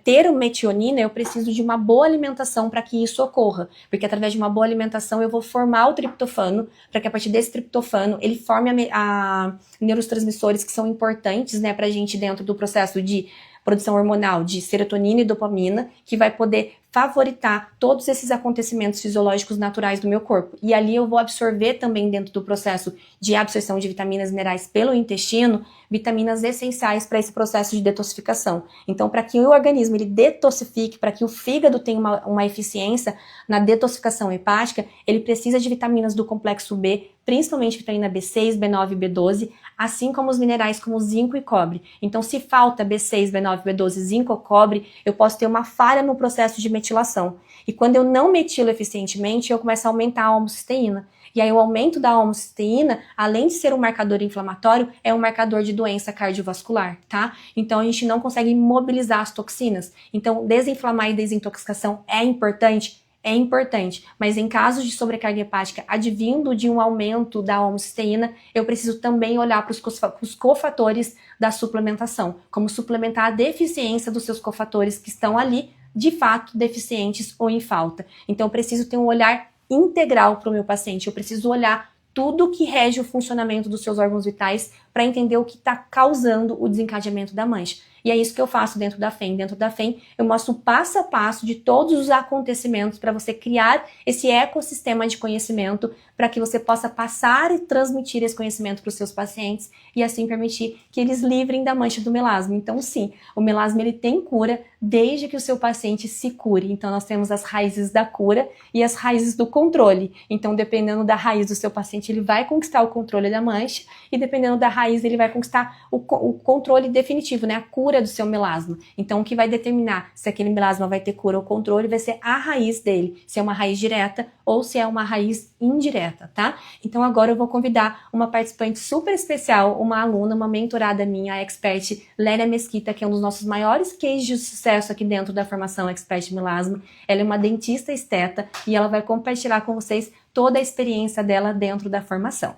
ter uma metionina, eu preciso de uma boa alimentação para que isso ocorra, porque através de uma boa alimentação eu vou formar o triptofano, para que a partir desse triptofano ele forme a neurotransmissores que são importantes, né, para a gente dentro do processo de produção hormonal de serotonina e dopamina, que vai poder favoritar todos esses acontecimentos fisiológicos naturais do meu corpo. E ali eu vou absorver também dentro do processo de absorção de vitaminas minerais pelo intestino, vitaminas essenciais para esse processo de detoxificação. Então, para que o organismo ele detoxifique, para que o fígado tenha uma eficiência na detoxificação hepática, ele precisa de vitaminas do complexo B, principalmente vitamina B6, B9 e B12, assim como os minerais como zinco e cobre. Então, se falta B6, B9, B12, zinco ou cobre, eu posso ter uma falha no processo de metilação. E quando eu não metilo eficientemente, eu começo a aumentar a homocisteína. E aí o aumento da homocisteína, além de ser um marcador inflamatório, é um marcador de doença cardiovascular, tá? Então a gente não consegue mobilizar as toxinas. Então desinflamar e desintoxicação é importante? É importante, mas em casos de sobrecarga hepática advindo de um aumento da homocisteína, eu preciso também olhar para os cofatores da suplementação, como suplementar a deficiência dos seus cofatores que estão ali, de fato, deficientes ou em falta. Então eu preciso ter um olhar integral para o meu paciente, eu preciso olhar tudo que rege o funcionamento dos seus órgãos vitais para entender o que está causando o desencadeamento da mancha. E é isso que eu faço dentro da FEM. Dentro da FEM, eu mostro passo a passo de todos os acontecimentos para você criar esse ecossistema de conhecimento para que você possa passar e transmitir esse conhecimento para os seus pacientes e assim permitir que eles livrem da mancha do melasma. Então, sim, o melasma ele tem cura desde que o seu paciente se cure. Então, nós temos as raízes da cura e as raízes do controle. Então, dependendo da raiz do seu paciente, ele vai conquistar o controle da mancha e dependendo da raiz, ele vai conquistar o controle definitivo, né? A cura do seu melasma. Então, o que vai determinar se aquele melasma vai ter cura ou controle vai ser a raiz dele, se é uma raiz direta ou se é uma raiz indireta, tá? Então, agora eu vou convidar uma participante super especial, uma aluna, uma mentorada minha, a expert Lélia Mesquita, que é um dos nossos maiores cases de sucesso aqui dentro da formação Expert Melasma. Ela é uma dentista esteta e ela vai compartilhar com vocês toda a experiência dela dentro da formação.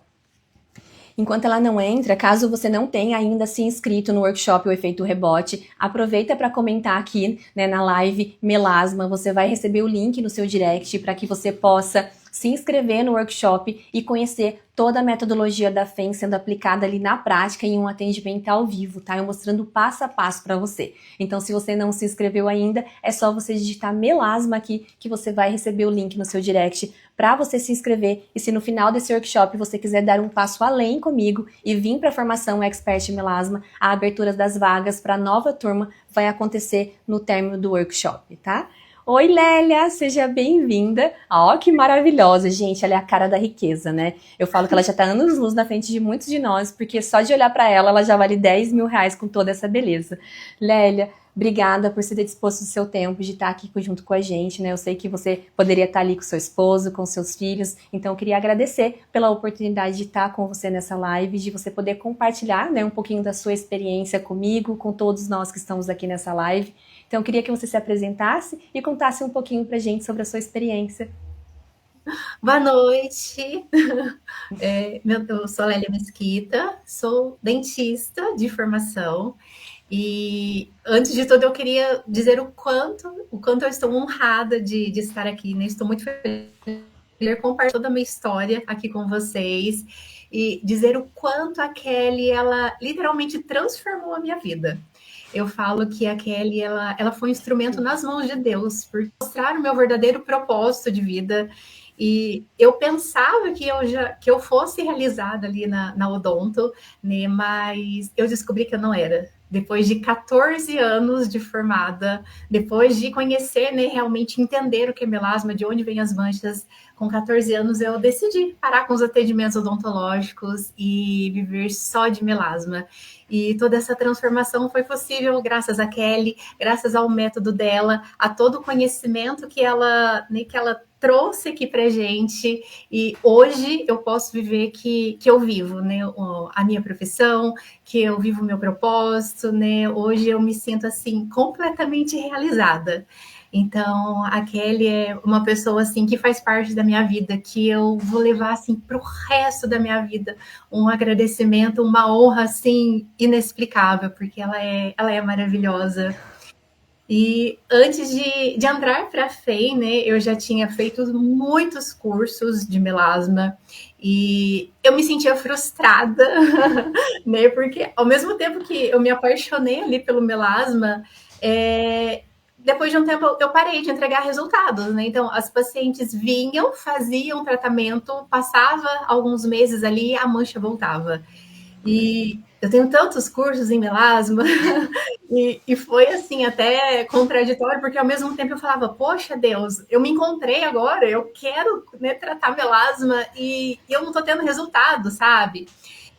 Enquanto ela não entra, caso você não tenha ainda se inscrito no workshop O Efeito Rebote, aproveita para comentar aqui, né, na live Melasma. Você vai receber o link no seu direct para que você possa se inscrever no workshop e conhecer toda a metodologia da FEM sendo aplicada ali na prática em um atendimento ao vivo, tá? Eu mostrando passo a passo para você. Então, se você não se inscreveu ainda, é só você digitar Melasma aqui que você vai receber o link no seu direct para você se inscrever. E se no final desse workshop você quiser dar um passo além comigo e vir para a formação Expert Melasma, a abertura das vagas para a nova turma vai acontecer no término do workshop, tá? Oi, Lélia, seja bem-vinda. Ó, que maravilhosa, gente, ela é a cara da riqueza, né? Eu falo que ela já tá anos-luz na frente de muitos de nós, porque só de olhar para ela, ela já vale 10 mil reais com toda essa beleza. Lélia, obrigada por você ter disposto o seu tempo de estar aqui junto com a gente, né? Eu sei que você poderia estar ali com seu esposo, com seus filhos, então eu queria agradecer pela oportunidade de estar com você nessa live, de você poder compartilhar, né, um pouquinho da sua experiência comigo, com todos nós que estamos aqui nessa live. Então, eu queria que você se apresentasse e contasse um pouquinho pra gente sobre a sua experiência. Boa noite, eu sou a Lélia Mesquita, sou dentista de formação e, antes de tudo, eu queria dizer o quanto eu estou honrada de estar aqui, né? Estou muito feliz de compartilhar toda a minha história aqui com vocês e dizer o quanto a Kelly, ela literalmente transformou a minha vida. Eu falo que a Kelly, ela foi um instrumento nas mãos de Deus, por mostrar o meu verdadeiro propósito de vida. E eu pensava que eu fosse realizada ali na Odonto, né? Mas eu descobri que eu não era. Depois de 14 anos de formada, depois de conhecer, né, realmente entender o que é melasma, de onde vêm as manchas, com 14 anos eu decidi parar com os atendimentos odontológicos e viver só de melasma. E toda essa transformação foi possível graças a Kelly, graças ao método dela, a todo o conhecimento que ela trouxe aqui pra gente, e hoje eu posso viver que eu vivo, né, a minha profissão, que eu vivo o meu propósito, né, hoje eu me sinto assim, completamente realizada. Então, a Kelly é uma pessoa assim que faz parte da minha vida, que eu vou levar assim para o resto da minha vida, um agradecimento, uma honra assim inexplicável, porque ela é maravilhosa. E antes de entrar para a FEI, né, eu já tinha feito muitos cursos de melasma e eu me sentia frustrada, né, porque ao mesmo tempo que eu me apaixonei ali pelo melasma, depois de um tempo eu parei de entregar resultados, né? Então as pacientes vinham, faziam tratamento, passava alguns meses ali, a mancha voltava. E eu tenho tantos cursos em melasma e foi assim até contraditório, porque ao mesmo tempo eu falava, poxa Deus, eu me encontrei agora, eu quero, né, tratar melasma e eu não estou tendo resultado, sabe?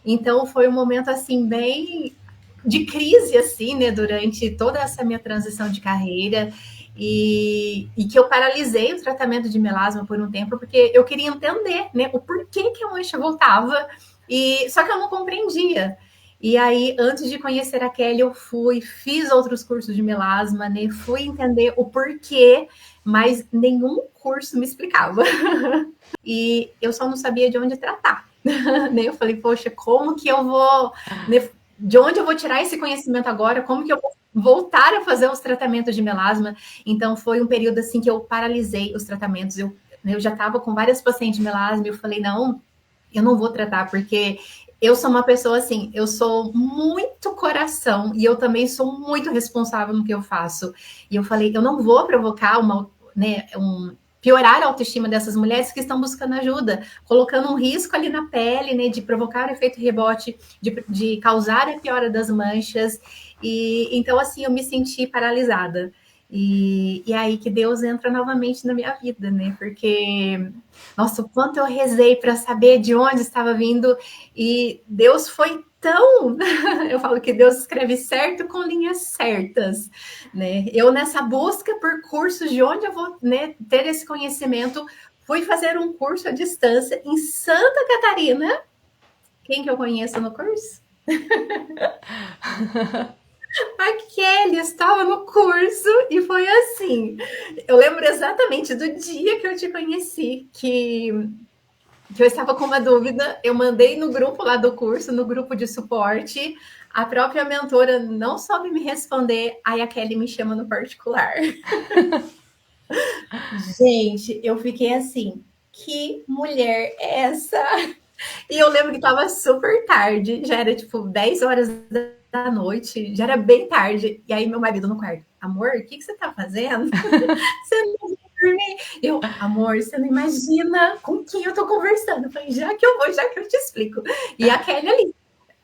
Então foi um momento assim bem de crise assim, né, durante toda essa minha transição de carreira e que eu paralisei o tratamento de melasma por um tempo porque eu queria entender, né, o porquê que a mancha voltava e só que eu não compreendia. E aí, antes de conhecer a Kelly, eu fiz outros cursos de melasma, né? Fui entender o porquê, mas nenhum curso me explicava. E eu só não sabia de onde tratar. Né? Eu falei, poxa, como que eu vou. Né? De onde eu vou tirar esse conhecimento agora? Como que eu vou voltar a fazer os tratamentos de melasma? Então, foi um período assim que eu paralisei os tratamentos. Eu já estava com várias pacientes de melasma e eu falei, não, eu não vou tratar, porque eu sou uma pessoa assim, eu sou muito coração e eu também sou muito responsável no que eu faço. E eu falei, eu não vou provocar piorar a autoestima dessas mulheres que estão buscando ajuda, colocando um risco ali na pele, né, de provocar o efeito rebote, de causar a piora das manchas. E então, assim, eu me senti paralisada. E é aí que Deus entra novamente na minha vida, né? Porque, nossa, o quanto eu rezei para saber de onde estava vindo, e Deus foi tão. Eu falo que Deus escreve certo com linhas certas, né? Eu, nessa busca por cursos de onde eu vou, né, ter esse conhecimento, fui fazer um curso à distância em Santa Catarina. Quem que eu conheço no curso? A Kelly estava no curso e foi assim. Eu lembro exatamente do dia que eu te conheci, que eu estava com uma dúvida, eu mandei no grupo lá do curso, no grupo de suporte, a própria mentora não soube me responder, aí a Kelly me chama no particular. Gente, eu fiquei assim, que mulher é essa? E eu lembro que estava super tarde, já era tipo 10 horas da noite, já era bem tarde. E aí meu marido no quarto, amor, o que você tá fazendo? Você não vai dormir? Eu, amor, você não imagina com quem eu tô conversando. Eu falei, já que eu vou, já que eu te explico. E a Kelly ali.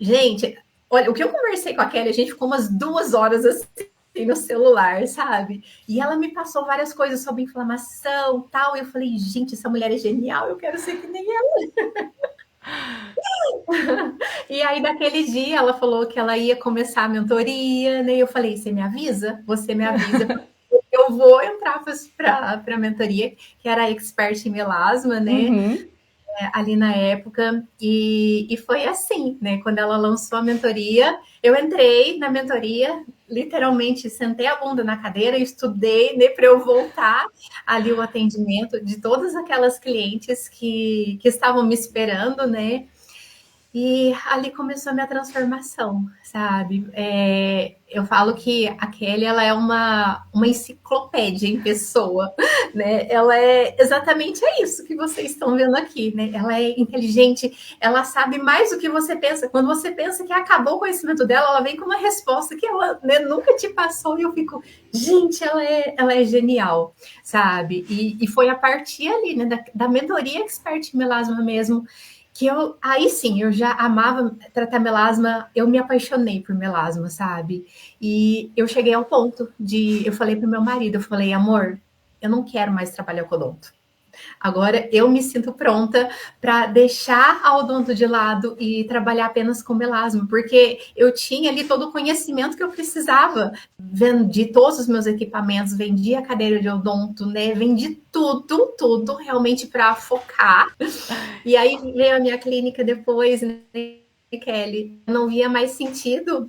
Gente, olha, o que eu conversei com a Kelly, a gente ficou umas 2 horas assim no celular, sabe? E ela me passou várias coisas sobre inflamação tal. E eu falei, gente, essa mulher é genial, eu quero ser que nem ela. E aí, naquele dia, ela falou que ela ia começar a mentoria, né? E eu falei, você me avisa? Você me avisa, porque eu vou entrar para a mentoria, que era expert em melasma, né? Uhum. Ali na época, e foi assim, né? Quando ela lançou a mentoria, eu entrei na mentoria, literalmente sentei a bunda na cadeira, estudei, né, para eu voltar ali o atendimento de todas aquelas clientes que estavam me esperando, né? E ali começou a minha transformação, sabe? Eu falo que a Kelly, ela é uma enciclopédia em pessoa, né? Ela é exatamente isso que vocês estão vendo aqui, né? Ela é inteligente, ela sabe mais do que você pensa. Quando você pensa que acabou o conhecimento dela, ela vem com uma resposta que ela, né, nunca te passou e eu fico, gente, ela é genial, sabe? E foi a partir ali, né, da mentoria Expert em Melasma mesmo, que eu, aí sim, eu já amava tratar melasma, eu me apaixonei por melasma, sabe? E eu cheguei ao ponto eu falei pro meu marido, eu falei, amor, eu não quero mais trabalhar com odonto. Agora eu me sinto pronta para deixar a odonto de lado e trabalhar apenas com melasma, porque eu tinha ali todo o conhecimento que eu precisava. Vendi todos os meus equipamentos, vendi a cadeira de odonto, né? Vendi tudo, tudo realmente para focar. E aí veio a minha clínica depois, né, Kelly? Eu não via mais sentido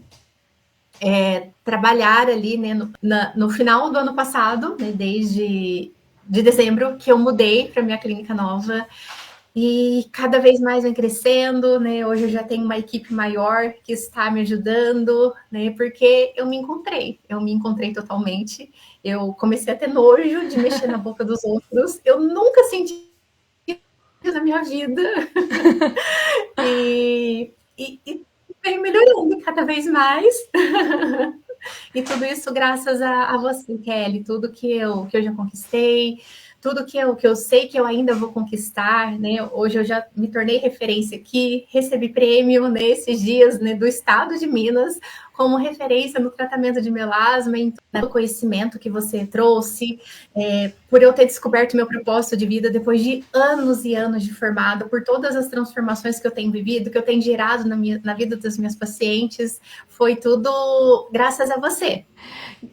trabalhar ali, né, no final do ano passado, né, desde de dezembro, que eu mudei para minha clínica nova, e cada vez mais vem crescendo, né? Hoje eu já tenho uma equipe maior que está me ajudando, né? Porque eu me encontrei totalmente. Eu comecei a ter nojo de mexer na boca dos outros. Eu nunca senti isso na minha vida. E vem melhorando cada vez mais. E tudo isso graças a você, Kelly. Tudo que eu já conquistei, tudo que eu sei que eu ainda vou conquistar, né? Hoje eu já me tornei referência aqui, recebi prêmio nesses dias, né, do estado de Minas como referência no tratamento de melasma, em todo o conhecimento que você trouxe, por eu ter descoberto meu propósito de vida depois de anos e anos de formada, por todas as transformações que eu tenho vivido, que eu tenho gerado na vida das minhas pacientes, foi tudo graças a você.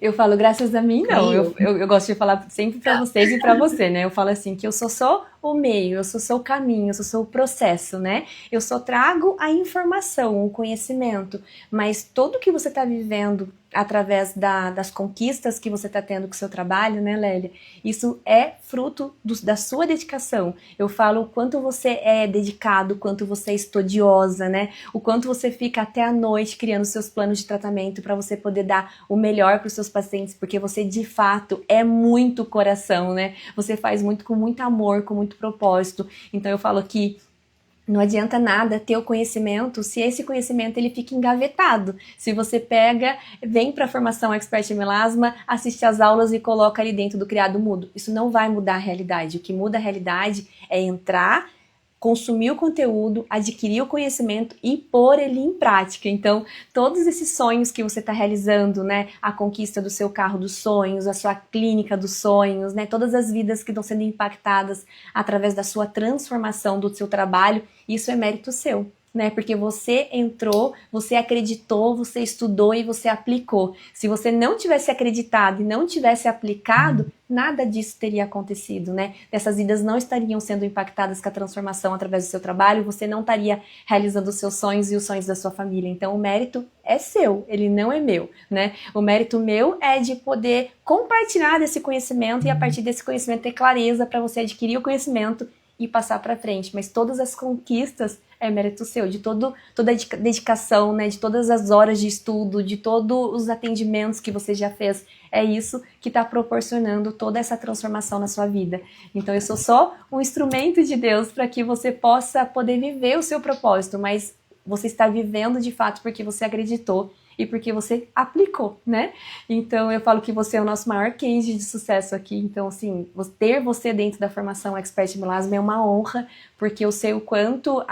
Eu falo graças a mim, não. Creio. Eu gosto de falar sempre para vocês e para você, né? Eu falo assim que eu sou só o meio, eu sou só o caminho, eu sou só o processo, né? Eu só trago a informação, o conhecimento, mas tudo que você está vivendo através das conquistas que você está tendo com o seu trabalho, né, Lélia? Isso é fruto da sua dedicação. Eu falo o quanto você é dedicado, o quanto você é estudiosa, né? O quanto você fica até a noite criando seus planos de tratamento para você poder dar o melhor para os seus pacientes, porque você de fato é muito coração, né? Você faz muito com muito amor, com muito propósito. Então eu falo que não adianta nada ter o conhecimento se esse conhecimento ele fica engavetado. Se você pega, vem para a formação Expert em Melasma, assiste às aulas e coloca ali dentro do criado mudo. Isso não vai mudar a realidade. O que muda a realidade é entrar, consumir o conteúdo, adquirir o conhecimento e pôr ele em prática. Então, todos esses sonhos que você está realizando, né, a conquista do seu carro dos sonhos, a sua clínica dos sonhos, né, todas as vidas que estão sendo impactadas através da sua transformação do seu trabalho, isso é mérito seu. Né? Porque você entrou, você acreditou, você estudou e você aplicou. Se você não tivesse acreditado e não tivesse aplicado, nada disso teria acontecido, né? Essas vidas não estariam sendo impactadas com a transformação através do seu trabalho, você não estaria realizando os seus sonhos e os sonhos da sua família. Então, o mérito é seu, ele não é meu, né? O mérito meu é de poder compartilhar desse conhecimento e a partir desse conhecimento ter clareza para você adquirir o conhecimento e passar para frente. Mas todas as conquistas é mérito seu, de toda a dedicação, né, de todas as horas de estudo, de todos os atendimentos que você já fez. É isso que está proporcionando toda essa transformação na sua vida. Então eu sou só um instrumento de Deus para que você possa poder viver o seu propósito, mas você está vivendo de fato porque você acreditou e porque você aplicou, né? Então eu falo que você é o nosso maior case de sucesso aqui. Então, assim, ter você dentro da formação Expert em Melasma é uma honra, porque eu sei o quanto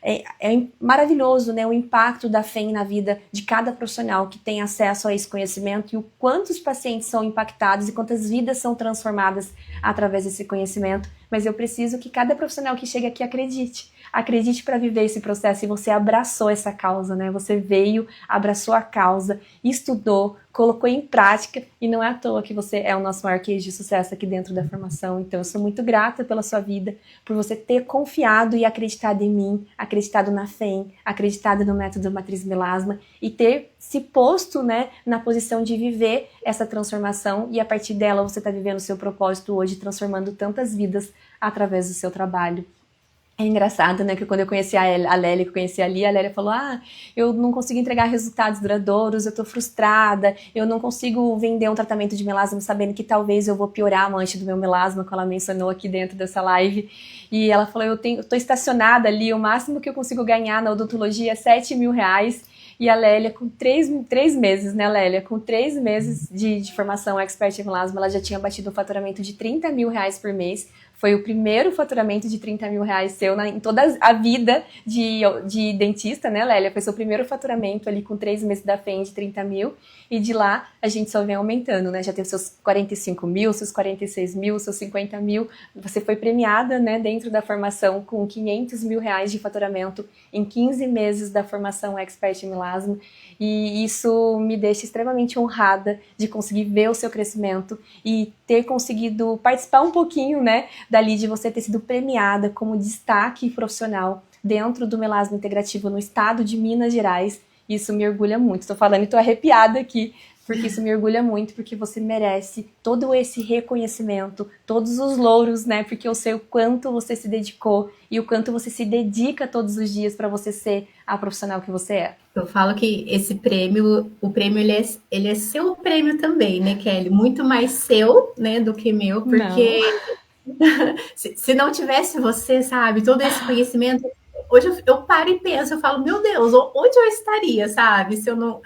é maravilhoso, né? O impacto da FEM na vida de cada profissional que tem acesso a esse conhecimento e o quanto os pacientes são impactados e quantas vidas são transformadas através desse conhecimento. Mas eu preciso que cada profissional que chega aqui acredite para viver esse processo, e você abraçou essa causa, né? Você veio, abraçou a causa, estudou, colocou em prática, e não é à toa que você é o nosso maior case de sucesso aqui dentro da formação. Então eu sou muito grata pela sua vida, por você ter confiado e acreditado em mim, acreditado na FEM, acreditado no método Matriz Melasma e ter se posto, né, na posição de viver essa transformação, e a partir dela você está vivendo o seu propósito hoje, transformando tantas vidas através do seu trabalho. É engraçado, né, que quando eu conheci a Lélia, que eu conheci ali, a Lélia falou, eu não consigo entregar resultados duradouros, eu tô frustrada, eu não consigo vender um tratamento de melasma sabendo que talvez eu vou piorar a mancha do meu melasma, como ela mencionou aqui dentro dessa live. E ela falou, eu tô estacionada ali, o máximo que eu consigo ganhar na odontologia é R$7.000. E a Lélia, com três meses, né, Lélia? Com 3 meses de formação expert em melasma, ela já tinha batido um faturamento de R$30.000 por mês. Foi o primeiro faturamento de R$30.000 seu em toda a vida de dentista, né, Lélia? Foi seu primeiro faturamento ali com 3 meses da FEM de 30 mil. E de lá a gente só vem aumentando, né? Já teve seus 45 mil, seus 46 mil, seus 50 mil. Você foi premiada, né, dentro da formação com R$500.000 de faturamento em 15 meses da formação Expert em Melasma. E isso me deixa extremamente honrada de conseguir ver o seu crescimento e ter conseguido participar um pouquinho, né, dali de você ter sido premiada como destaque profissional dentro do melasma integrativo no estado de Minas Gerais. Isso me orgulha muito. Tô falando e tô arrepiada aqui, porque isso me orgulha muito, porque você merece todo esse reconhecimento, todos os louros, né? Porque eu sei o quanto você se dedicou e o quanto você se dedica todos os dias para você ser a profissional que você é. Eu falo que esse prêmio, o prêmio ele é seu prêmio também, né, Kelly? Muito mais seu, né, do que meu, Não. porque se não tivesse você, sabe, todo esse conhecimento, hoje eu paro e penso, eu falo, meu Deus, onde eu estaria, sabe, se eu não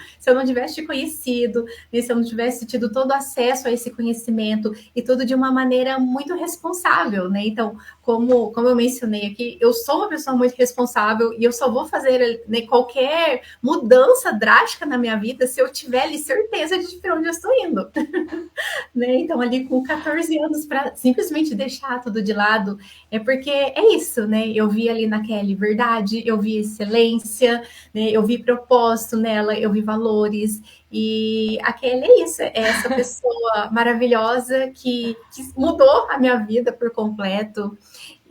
tivesse te conhecido, né, se eu não tivesse tido todo acesso a esse conhecimento e tudo de uma maneira muito responsável, né? Então, como eu mencionei aqui, eu sou uma pessoa muito responsável e eu só vou fazer, né, qualquer mudança drástica na minha vida se eu tiver ali certeza de para onde eu estou indo. Né? Então, ali com 14 anos, para simplesmente deixar tudo de lado, é porque é isso, né? Eu vi ali na Kelly verdade, eu vi excelência, né? Eu vi propósito nela, eu vi valores, e a Kelly é isso, é essa pessoa maravilhosa que mudou a minha vida por completo.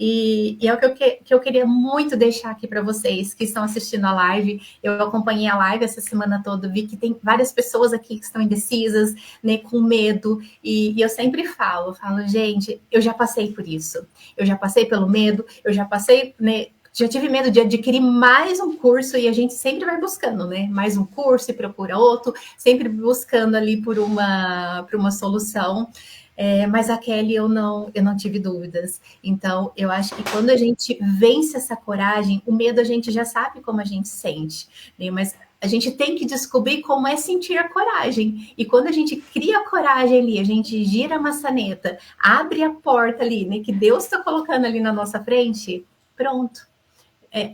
E é o que eu queria muito deixar aqui para vocês que estão assistindo a live. Eu acompanhei a live essa semana toda, vi que tem várias pessoas aqui que estão indecisas, né, com medo. E eu sempre falo, gente, eu já passei por isso. Eu já passei pelo medo, eu já passei, né, já tive medo de adquirir mais um curso e a gente sempre vai buscando, né? Mais um curso e procura outro, sempre buscando ali por uma solução. Mas a Kelly eu não tive dúvidas. Então, eu acho que quando a gente vence essa coragem, o medo a gente já sabe como a gente sente, né? Mas a gente tem que descobrir como é sentir a coragem. E quando a gente cria a coragem ali, a gente gira a maçaneta, abre a porta ali, né? Que Deus está colocando ali na nossa frente, pronto.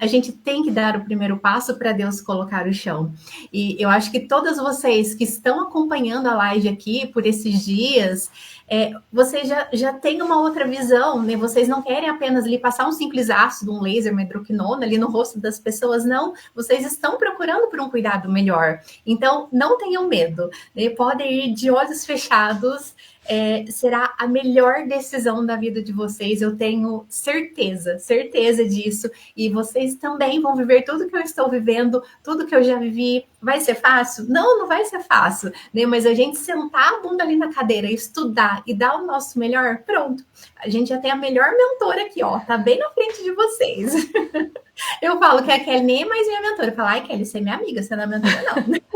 A gente tem que dar o primeiro passo para Deus colocar o chão. E eu acho que todas vocês que estão acompanhando a live aqui por esses dias, vocês já têm uma outra visão, né? Vocês não querem apenas ali passar um simples ácido, um laser, uma hidroquinona ali no rosto das pessoas, não. Vocês estão procurando por um cuidado melhor. Então, não tenham medo, né? Podem ir de olhos fechados, será a melhor decisão da vida de vocês, eu tenho certeza disso, e vocês também vão viver tudo que eu estou vivendo, tudo que eu já vivi. Vai ser fácil? Não vai ser fácil, né? Mas a gente sentar a bunda ali na cadeira, estudar e dar o nosso melhor, pronto. A gente já tem a melhor mentora aqui, ó, tá bem na frente de vocês. Eu falo que a Kelly nem é mais minha mentora, eu falo, ai, Kelly, você é minha amiga, você não é mentora, não.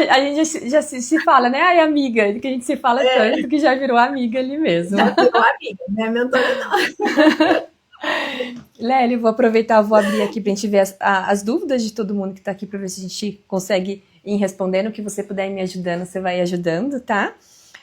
A gente já se fala, né? Ai, amiga, que a gente se fala tanto que já virou amiga ali mesmo. Já virou amiga, não é mentora, não. Lely, vou aproveitar, vou abrir aqui pra gente ver as dúvidas de todo mundo que tá aqui pra ver se a gente consegue ir respondendo. O que você puder ir me ajudando, você vai ajudando, tá?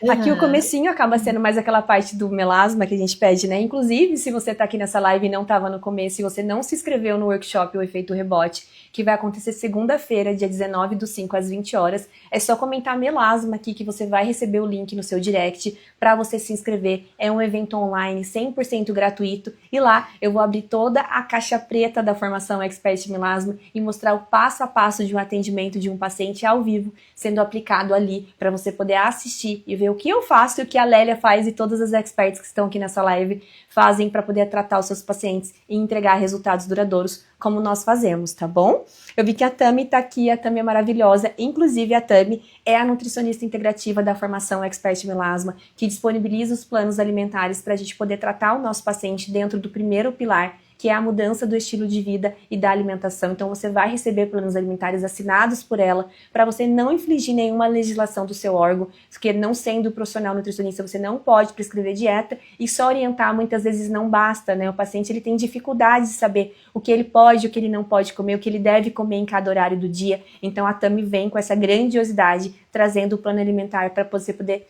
Aqui o comecinho acaba sendo mais aquela parte do melasma que a gente pede, né? Inclusive, se você tá aqui nessa live e não tava no começo e você não se inscreveu no workshop O Efeito Rebote, que vai acontecer segunda-feira, dia 19 do 5 às 20 horas, é só comentar melasma aqui que você vai receber o link no seu direct para você se inscrever. É um evento online 100% gratuito e lá eu vou abrir toda a caixa preta da formação Expert Melasma e mostrar o passo a passo de um atendimento de um paciente ao vivo sendo aplicado ali para você poder assistir e ver o que eu faço e o que a Lélia faz e todas as experts que estão aqui nessa live fazem para poder tratar os seus pacientes e entregar resultados duradouros como nós fazemos, tá bom? Eu vi que a Tami tá aqui, a Tami é maravilhosa, inclusive a Tami é a nutricionista integrativa da formação Expert Melasma, que disponibiliza os planos alimentares para a gente poder tratar o nosso paciente dentro do primeiro pilar, que é a mudança do estilo de vida e da alimentação. Então você vai receber planos alimentares assinados por ela, para você não infligir nenhuma legislação do seu órgão, porque não sendo profissional nutricionista, você não pode prescrever dieta, e só orientar muitas vezes não basta, né? O paciente ele tem dificuldade de saber o que ele pode, o que ele não pode comer, o que ele deve comer em cada horário do dia. Então a Tami vem com essa grandiosidade, trazendo o plano alimentar para você poder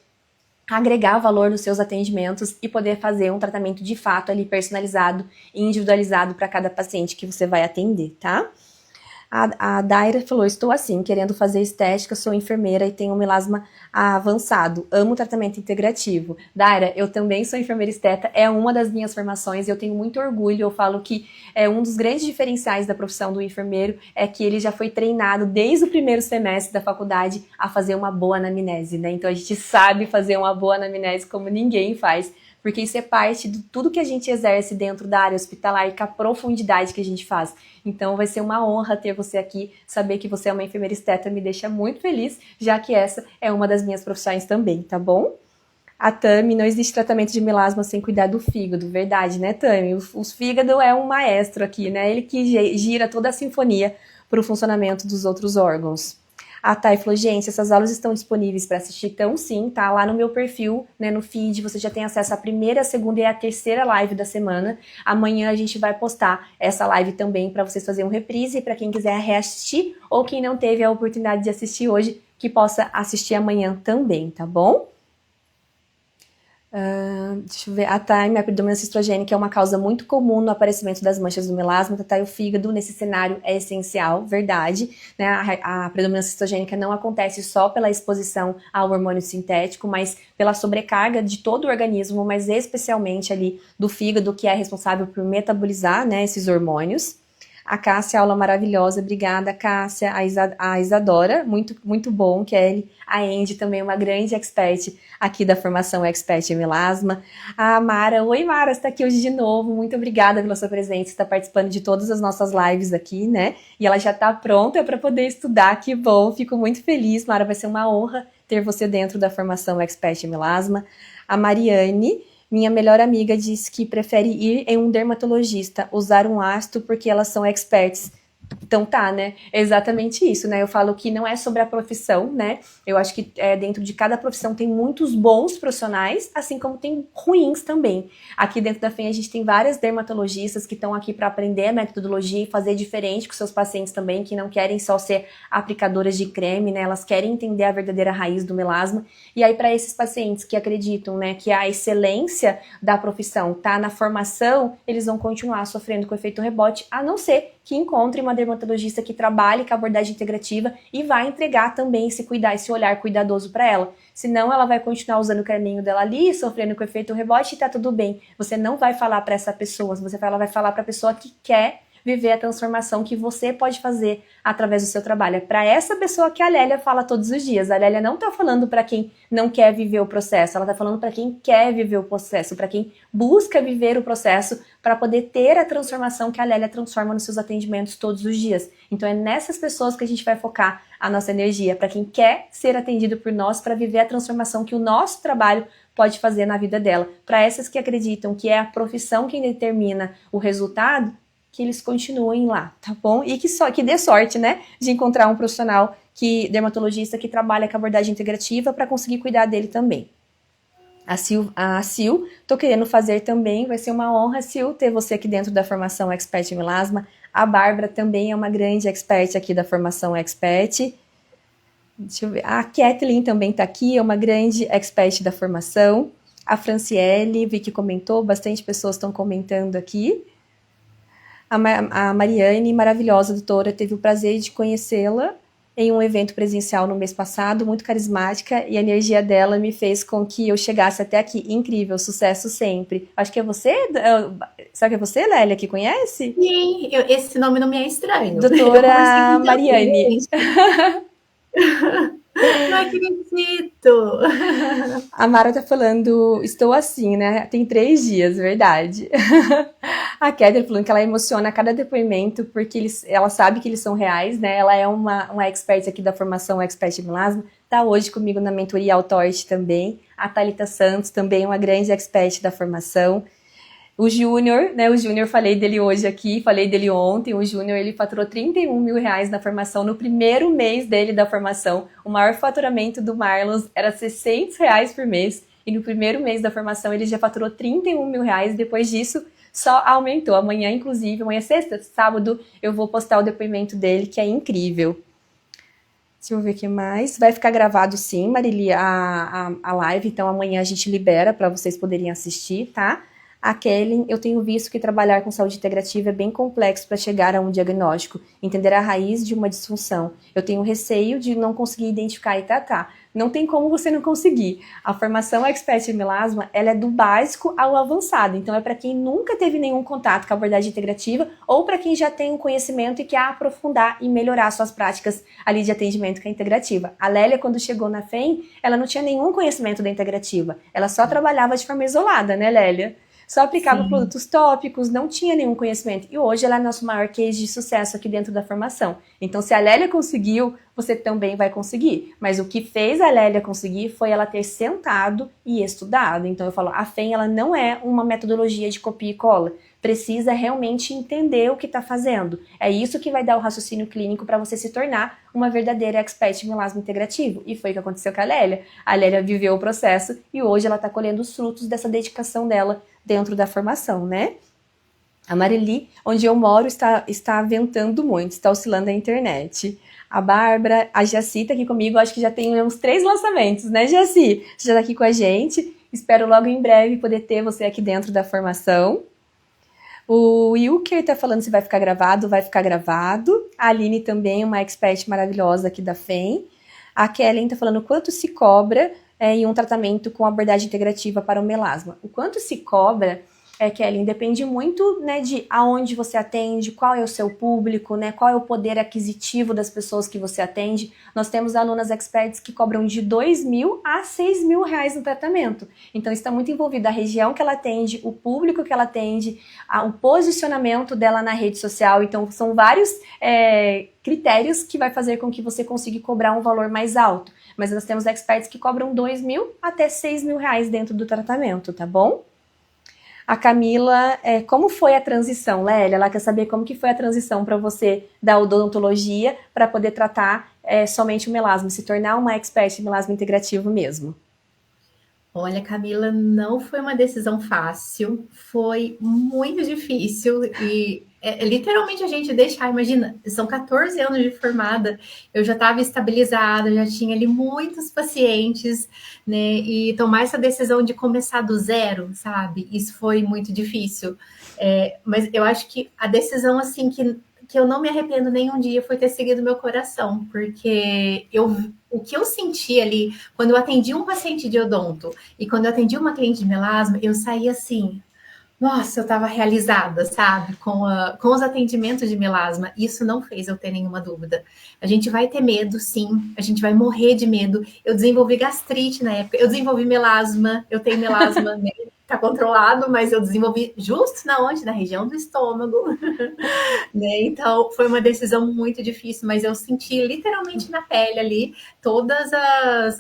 agregar valor nos seus atendimentos e poder fazer um tratamento de fato ali personalizado e individualizado para cada paciente que você vai atender, tá? A Daira falou, estou assim, querendo fazer estética, sou enfermeira e tenho um melasma avançado, amo tratamento integrativo. Daira, eu também sou enfermeira esteta, é uma das minhas formações e eu tenho muito orgulho, eu falo que um dos grandes diferenciais da profissão do enfermeiro é que ele já foi treinado desde o primeiro semestre da faculdade a fazer uma boa anamnese, né? Então a gente sabe fazer uma boa anamnese como ninguém faz, porque isso é parte de tudo que a gente exerce dentro da área hospitalar e com a profundidade que a gente faz. Então vai ser uma honra ter você aqui, saber que você é uma enfermeira esteta me deixa muito feliz, já que essa é uma das minhas profissões também, tá bom? A Tami, não existe tratamento de melasma sem cuidar do fígado, verdade, né, Tami? O fígado é um maestro aqui, né? Ele que gira toda a sinfonia para o funcionamento dos outros órgãos. A Thay falou, gente, essas aulas estão disponíveis para assistir, então sim, tá lá no meu perfil, né, no feed, você já tem acesso à primeira, a segunda e a terceira live da semana. Amanhã a gente vai postar essa live também para vocês fazerem um reprise, para quem quiser reassistir, ou quem não teve a oportunidade de assistir hoje, que possa assistir amanhã também, tá bom? Deixa eu ver, a Time, a predominância estrogênica é uma causa muito comum no aparecimento das manchas do melasma, o fígado nesse cenário é essencial, verdade, né? A predominância estrogênica não acontece só pela exposição ao hormônio sintético, mas pela sobrecarga de todo o organismo, mas especialmente ali do fígado, que é responsável por metabolizar, né, esses hormônios. A Cássia, aula maravilhosa, obrigada, Cássia. A Isadora, muito, muito bom, Kelly. A Andy, também uma grande expert aqui da formação Expert em Melasma. A Mara, oi Mara, você está aqui hoje de novo, muito obrigada pela sua presença, você está participando de todas as nossas lives aqui, né? E ela já está pronta para poder estudar, que bom, fico muito feliz, Mara, vai ser uma honra ter você dentro da formação Expert em Melasma. A Mariane, minha melhor amiga, disse que prefere ir em um dermatologista, usar um ácido porque elas são experts. Então tá, né? É exatamente isso, né? Eu falo que não é sobre a profissão, né? Eu acho que dentro de cada profissão tem muitos bons profissionais, assim como tem ruins também. Aqui dentro da FEM a gente tem várias dermatologistas que estão aqui para aprender a metodologia e fazer diferente com seus pacientes também, que não querem só ser aplicadoras de creme, né? Elas querem entender a verdadeira raiz do melasma. E aí para esses pacientes que acreditam, né, que a excelência da profissão tá na formação, eles vão continuar sofrendo com o efeito rebote, a não ser que encontre uma dermatologista que trabalhe com a abordagem integrativa e vai entregar também esse olhar cuidadoso para ela. Senão ela vai continuar usando o creminho dela ali, sofrendo com o efeito rebote e tá tudo bem. Você não vai falar para essa pessoa, ela vai falar para a pessoa que quer viver a transformação que você pode fazer através do seu trabalho. É para essa pessoa que a Lélia fala todos os dias. A Lélia não tá falando para quem não quer viver o processo, ela tá falando para quem quer viver o processo, para quem busca viver o processo para poder ter a transformação que a Lélia transforma nos seus atendimentos todos os dias. Então é nessas pessoas que a gente vai focar a nossa energia, para quem quer ser atendido por nós, para viver a transformação que o nosso trabalho pode fazer na vida dela. Para essas que acreditam que é a profissão quem determina o resultado, que eles continuem lá, tá bom? E que dê sorte, né, de encontrar um profissional dermatologista que trabalha com abordagem integrativa para conseguir cuidar dele também. A Sil, tô querendo fazer também, vai ser uma honra, Sil, ter você aqui dentro da formação Expert em Melasma. A Bárbara também é uma grande expert aqui da formação Expert. Deixa eu ver. A Kathleen também tá aqui, é uma grande expert da formação. A Franciele, vi que comentou, bastante pessoas estão comentando aqui. A Mariane, maravilhosa doutora, teve o prazer de conhecê-la em um evento presencial no mês passado, muito carismática, e a energia dela me fez com que eu chegasse até aqui. Incrível, sucesso sempre. Acho que é você, será que é você, Lélia, que conhece? Sim, esse nome não me é estranho. Doutora Mariane. Não acredito! A Mara tá falando, estou assim, né? Tem 3 dias, verdade. A Kéder falando que ela emociona a cada depoimento, porque ela sabe que eles são reais, né? Ela é uma expert aqui da formação Expert em Melasma, tá hoje comigo na mentoria Autorte também. A Thalita Santos também é uma grande expert da formação. O Júnior, né? O Júnior, falei dele hoje aqui, falei dele ontem. O Júnior, ele faturou R$31 mil na formação, no primeiro mês dele da formação. O maior faturamento do Marlon era R$600 por mês. E no primeiro mês da formação, ele já faturou R$31 mil. Depois disso, só aumentou. Amanhã, inclusive, amanhã é sexta, sábado, eu vou postar o depoimento dele, que é incrível. Deixa eu ver o que mais. Vai ficar gravado sim, Marili, a live. Então, amanhã a gente libera para vocês poderem assistir, tá? A Kellen, eu tenho visto que trabalhar com saúde integrativa é bem complexo para chegar a um diagnóstico, entender a raiz de uma disfunção. Eu tenho receio de não conseguir identificar e tratar. Não tem como você não conseguir. A formação Expert em Melasma, ela é do básico ao avançado. Então, é para quem nunca teve nenhum contato com a abordagem integrativa ou para quem já tem um conhecimento e quer aprofundar e melhorar suas práticas ali de atendimento com a integrativa. A Lélia, quando chegou na FEM, ela não tinha nenhum conhecimento da integrativa. Ela só trabalhava de forma isolada, né, Lélia? Só aplicava produtos tópicos, não tinha nenhum conhecimento. E hoje ela é nosso maior case de sucesso aqui dentro da formação. Então, se a Lélia conseguiu, você também vai conseguir. Mas o que fez a Lélia conseguir foi ela ter sentado e estudado. Então, eu falo, a FEM, ela não é uma metodologia de copia e cola. Precisa realmente entender o que está fazendo. É isso que vai dar o raciocínio clínico para você se tornar uma verdadeira expert em melasma integrativo. E foi o que aconteceu com a Lélia. A Lélia viveu o processo e hoje ela está colhendo os frutos dessa dedicação dela dentro da formação, né? A Marili, onde eu moro, está ventando muito, está oscilando a internet. A Bárbara, a Jaci tá aqui comigo, acho que já tem uns 3 lançamentos, né, Jaci? Você já tá aqui com a gente. Espero logo em breve poder ter você aqui dentro da formação. O Wilker tá falando se vai ficar gravado. Vai ficar gravado. A Aline também, uma expert maravilhosa aqui da FEM. A Kellen tá falando quanto se cobra em um tratamento com abordagem integrativa para o melasma. O quanto se cobra, Kellen, depende muito, né, de aonde você atende, qual é o seu público, né, qual é o poder aquisitivo das pessoas que você atende. Nós temos alunas experts que cobram de R$2.000 a R$6.000 no tratamento. Então, está muito envolvido a região que ela atende, o público que ela atende, o posicionamento dela na rede social. Então, são vários critérios que vai fazer com que você consiga cobrar um valor mais alto. Mas nós temos experts que cobram R$2.000 até R$6.000 dentro do tratamento, tá bom? A Camila, como foi a transição, Lélia? Ela quer saber como que foi a transição para você da odontologia para poder tratar somente o melasma, se tornar uma expert em melasma integrativo mesmo. Olha, Camila, não foi uma decisão fácil, foi muito difícil e literalmente a gente deixar, imagina, são 14 anos de formada, eu já estava estabilizada, já tinha ali muitos pacientes, né, e tomar essa decisão de começar do zero, sabe, isso foi muito difícil, mas eu acho que a decisão, assim, que eu não me arrependo nenhum dia foi ter seguido meu coração, porque o que eu senti ali, quando eu atendi um paciente de odonto e quando eu atendi uma cliente de melasma, eu saí assim, nossa, eu estava realizada, sabe, com os atendimentos de melasma. Isso não fez eu ter nenhuma dúvida. A gente vai ter medo, sim, a gente vai morrer de medo. Eu desenvolvi gastrite na época, eu desenvolvi melasma, eu tenho melasma, né? Tá controlado, mas eu desenvolvi justo na onde? Na região do estômago. Né? Então, foi uma decisão muito difícil, mas eu senti literalmente na pele ali todos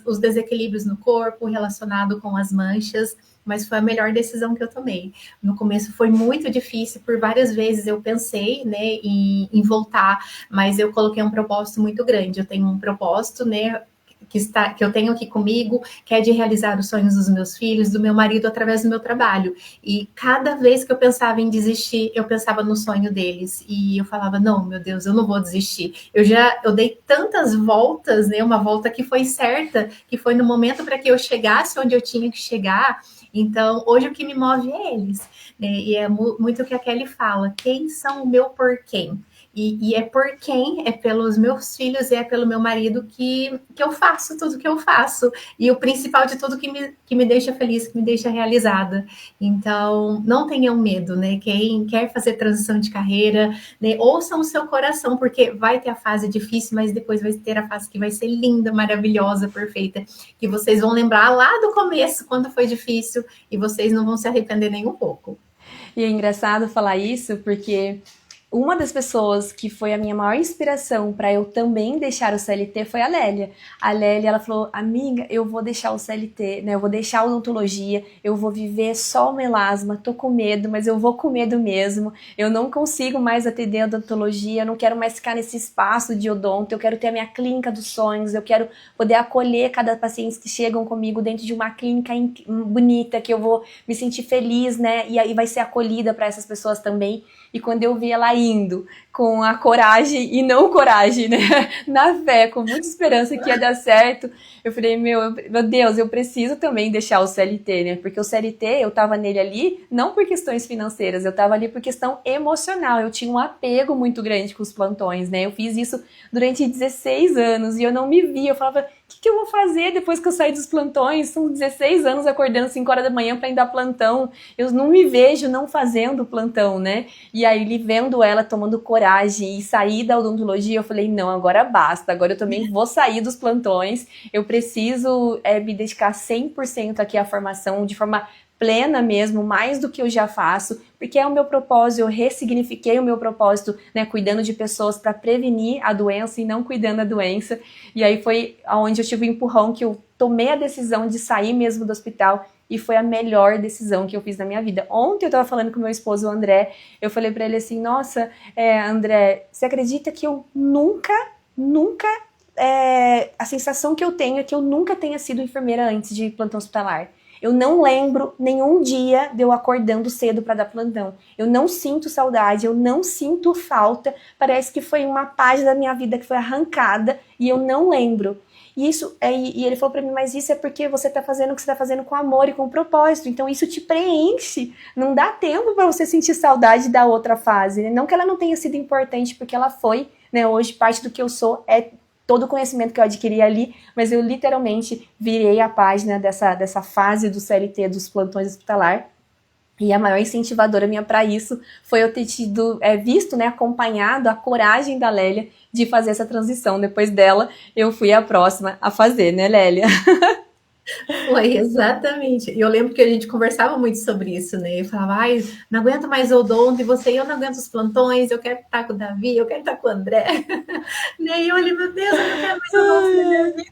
os desequilíbrios no corpo relacionado com as manchas, mas foi a melhor decisão que eu tomei. No começo foi muito difícil, por várias vezes eu pensei, né, em voltar, mas eu coloquei um propósito muito grande. Eu tenho um propósito, né, que eu tenho aqui comigo, que é de realizar os sonhos dos meus filhos, do meu marido, através do meu trabalho. E cada vez que eu pensava em desistir, eu pensava no sonho deles. E eu falava, não, meu Deus, eu não vou desistir. Eu dei tantas voltas, né? Uma volta que foi certa, que foi no momento para que eu chegasse onde eu tinha que chegar. Então, hoje o que me move é eles. Né? E é muito o que a Kelly fala, quem são o meu por quem? E é por quem, é pelos meus filhos e é pelo meu marido que eu faço tudo que eu faço. E o principal de tudo que me deixa feliz, que me deixa realizada. Então, não tenham medo, né? Quem quer fazer transição de carreira, né? Ouçam o seu coração, porque vai ter a fase difícil, mas depois vai ter a fase que vai ser linda, maravilhosa, perfeita, que vocês vão lembrar lá do começo, quando foi difícil, e vocês não vão se arrepender nem um pouco. E é engraçado falar isso, porque uma das pessoas que foi a minha maior inspiração para eu também deixar o CLT foi a Lélia. A Lélia, ela falou, amiga, eu vou deixar o CLT, né? Eu vou deixar a odontologia, eu vou viver só o melasma, tô com medo, mas eu vou com medo mesmo. Eu não consigo mais atender a odontologia, eu não quero mais ficar nesse espaço de odonto, eu quero ter a minha clínica dos sonhos, eu quero poder acolher cada paciente que chegam comigo dentro de uma clínica bonita, que eu vou me sentir feliz, né? E aí vai ser acolhida para essas pessoas também. E quando eu vi ela saindo com a coragem e não coragem, né? Na fé, com muita esperança que ia dar certo. Eu falei, meu Deus, eu preciso também deixar o CLT, né? Porque o CLT, eu tava nele ali não por questões financeiras, eu tava ali por questão emocional. Eu tinha um apego muito grande com os plantões, né? Eu fiz isso durante 16 anos e eu não me via. Eu falava, o que eu vou fazer depois que eu sair dos plantões? São 16 anos acordando 5 horas da manhã para ir dar plantão. Eu não me vejo não fazendo plantão, né? E aí, vendo ela tomando coragem e sair da odontologia, eu falei, não, agora basta. Agora eu também vou sair dos plantões. Eu preciso me dedicar 100% aqui à formação, de forma plena mesmo, mais do que eu já faço, porque é o meu propósito, eu ressignifiquei o meu propósito, né, cuidando de pessoas para prevenir a doença e não cuidando da doença. E aí foi onde eu tive o empurrão, que eu tomei a decisão de sair mesmo do hospital, e foi a melhor decisão que eu fiz na minha vida. Ontem eu tava falando com meu esposo, o André, eu falei pra ele assim, nossa, André, você acredita que eu nunca, a sensação que eu tenho é que eu nunca tenha sido enfermeira antes de plantão hospitalar. Eu não lembro nenhum dia de eu acordando cedo para dar plantão. Eu não sinto saudade, eu não sinto falta. Parece que foi uma página da minha vida que foi arrancada e eu não lembro. E ele falou para mim, mas isso é porque você tá fazendo o que você tá fazendo com amor e com propósito. Então isso te preenche. Não dá tempo para você sentir saudade da outra fase. Né? Não que ela não tenha sido importante, porque ela foi, né? Hoje parte do que eu sou é todo o conhecimento que eu adquiri ali, mas eu literalmente virei a página dessa fase do CLT, dos plantões hospitalar, e a maior incentivadora minha para isso foi eu ter tido, visto, né, acompanhado a coragem da Lélia de fazer essa transição. Depois dela, eu fui a próxima a fazer, né, Lélia? Foi, exatamente. E eu lembro que a gente conversava muito sobre isso, né? Eu falava, ai, não aguento mais odonto, e você, eu não aguento os plantões, eu quero estar com o Davi, eu quero estar com o André. Né? E eu olhei, meu Deus, eu não quero mais odonto na minha vida.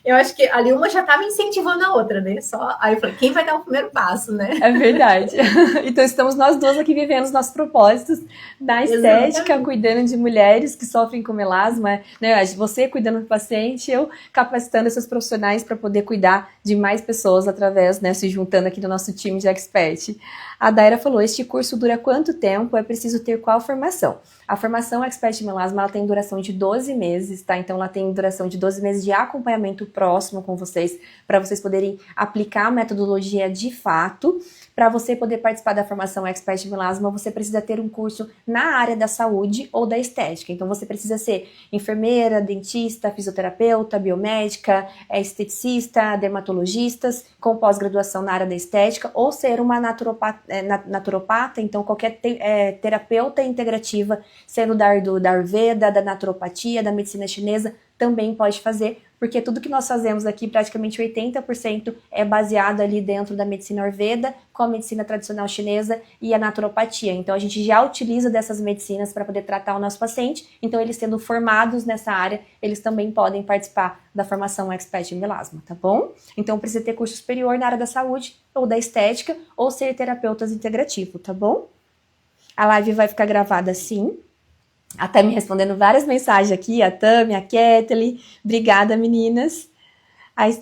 Eu acho que ali uma já estava incentivando a outra, né? Aí eu falei, quem vai dar o primeiro passo, né? É verdade. Então estamos nós duas aqui vivendo os nossos propósitos da estética, exatamente, cuidando de mulheres que sofrem com melasma, né? Você cuidando do paciente, eu capacitando esses profissionais para poder cuidar de mais pessoas através, né, se juntando aqui no nosso time de expert. A Daira falou, este curso dura quanto tempo? É preciso ter qual formação? A formação Expert Melasma, ela tem duração de 12 meses, tá? Então ela tem duração de 12 meses de acompanhamento próximo com vocês, para vocês poderem aplicar a metodologia de fato. Para você poder participar da formação Expert Melasma, você precisa ter um curso na área da saúde ou da estética. Então você precisa ser enfermeira, dentista, fisioterapeuta, biomédica, esteticista, dermatologistas, com pós-graduação na área da estética, ou ser uma naturopata, então qualquer terapeuta integrativa, sendo da Ayurveda, da naturopatia, da medicina chinesa, também pode fazer, porque tudo que nós fazemos aqui, praticamente 80% é baseado ali dentro da medicina Ayurveda, com a medicina tradicional chinesa e a naturopatia. Então a gente já utiliza dessas medicinas para poder tratar o nosso paciente, então eles sendo formados nessa área, eles também podem participar da formação Expert em Melasma, tá bom? Então precisa ter curso superior na área da saúde ou da estética, ou ser terapeutas integrativo, tá bom? A live vai ficar gravada sim. Até me respondendo várias mensagens aqui, a Tami, a Kathleen, obrigada meninas.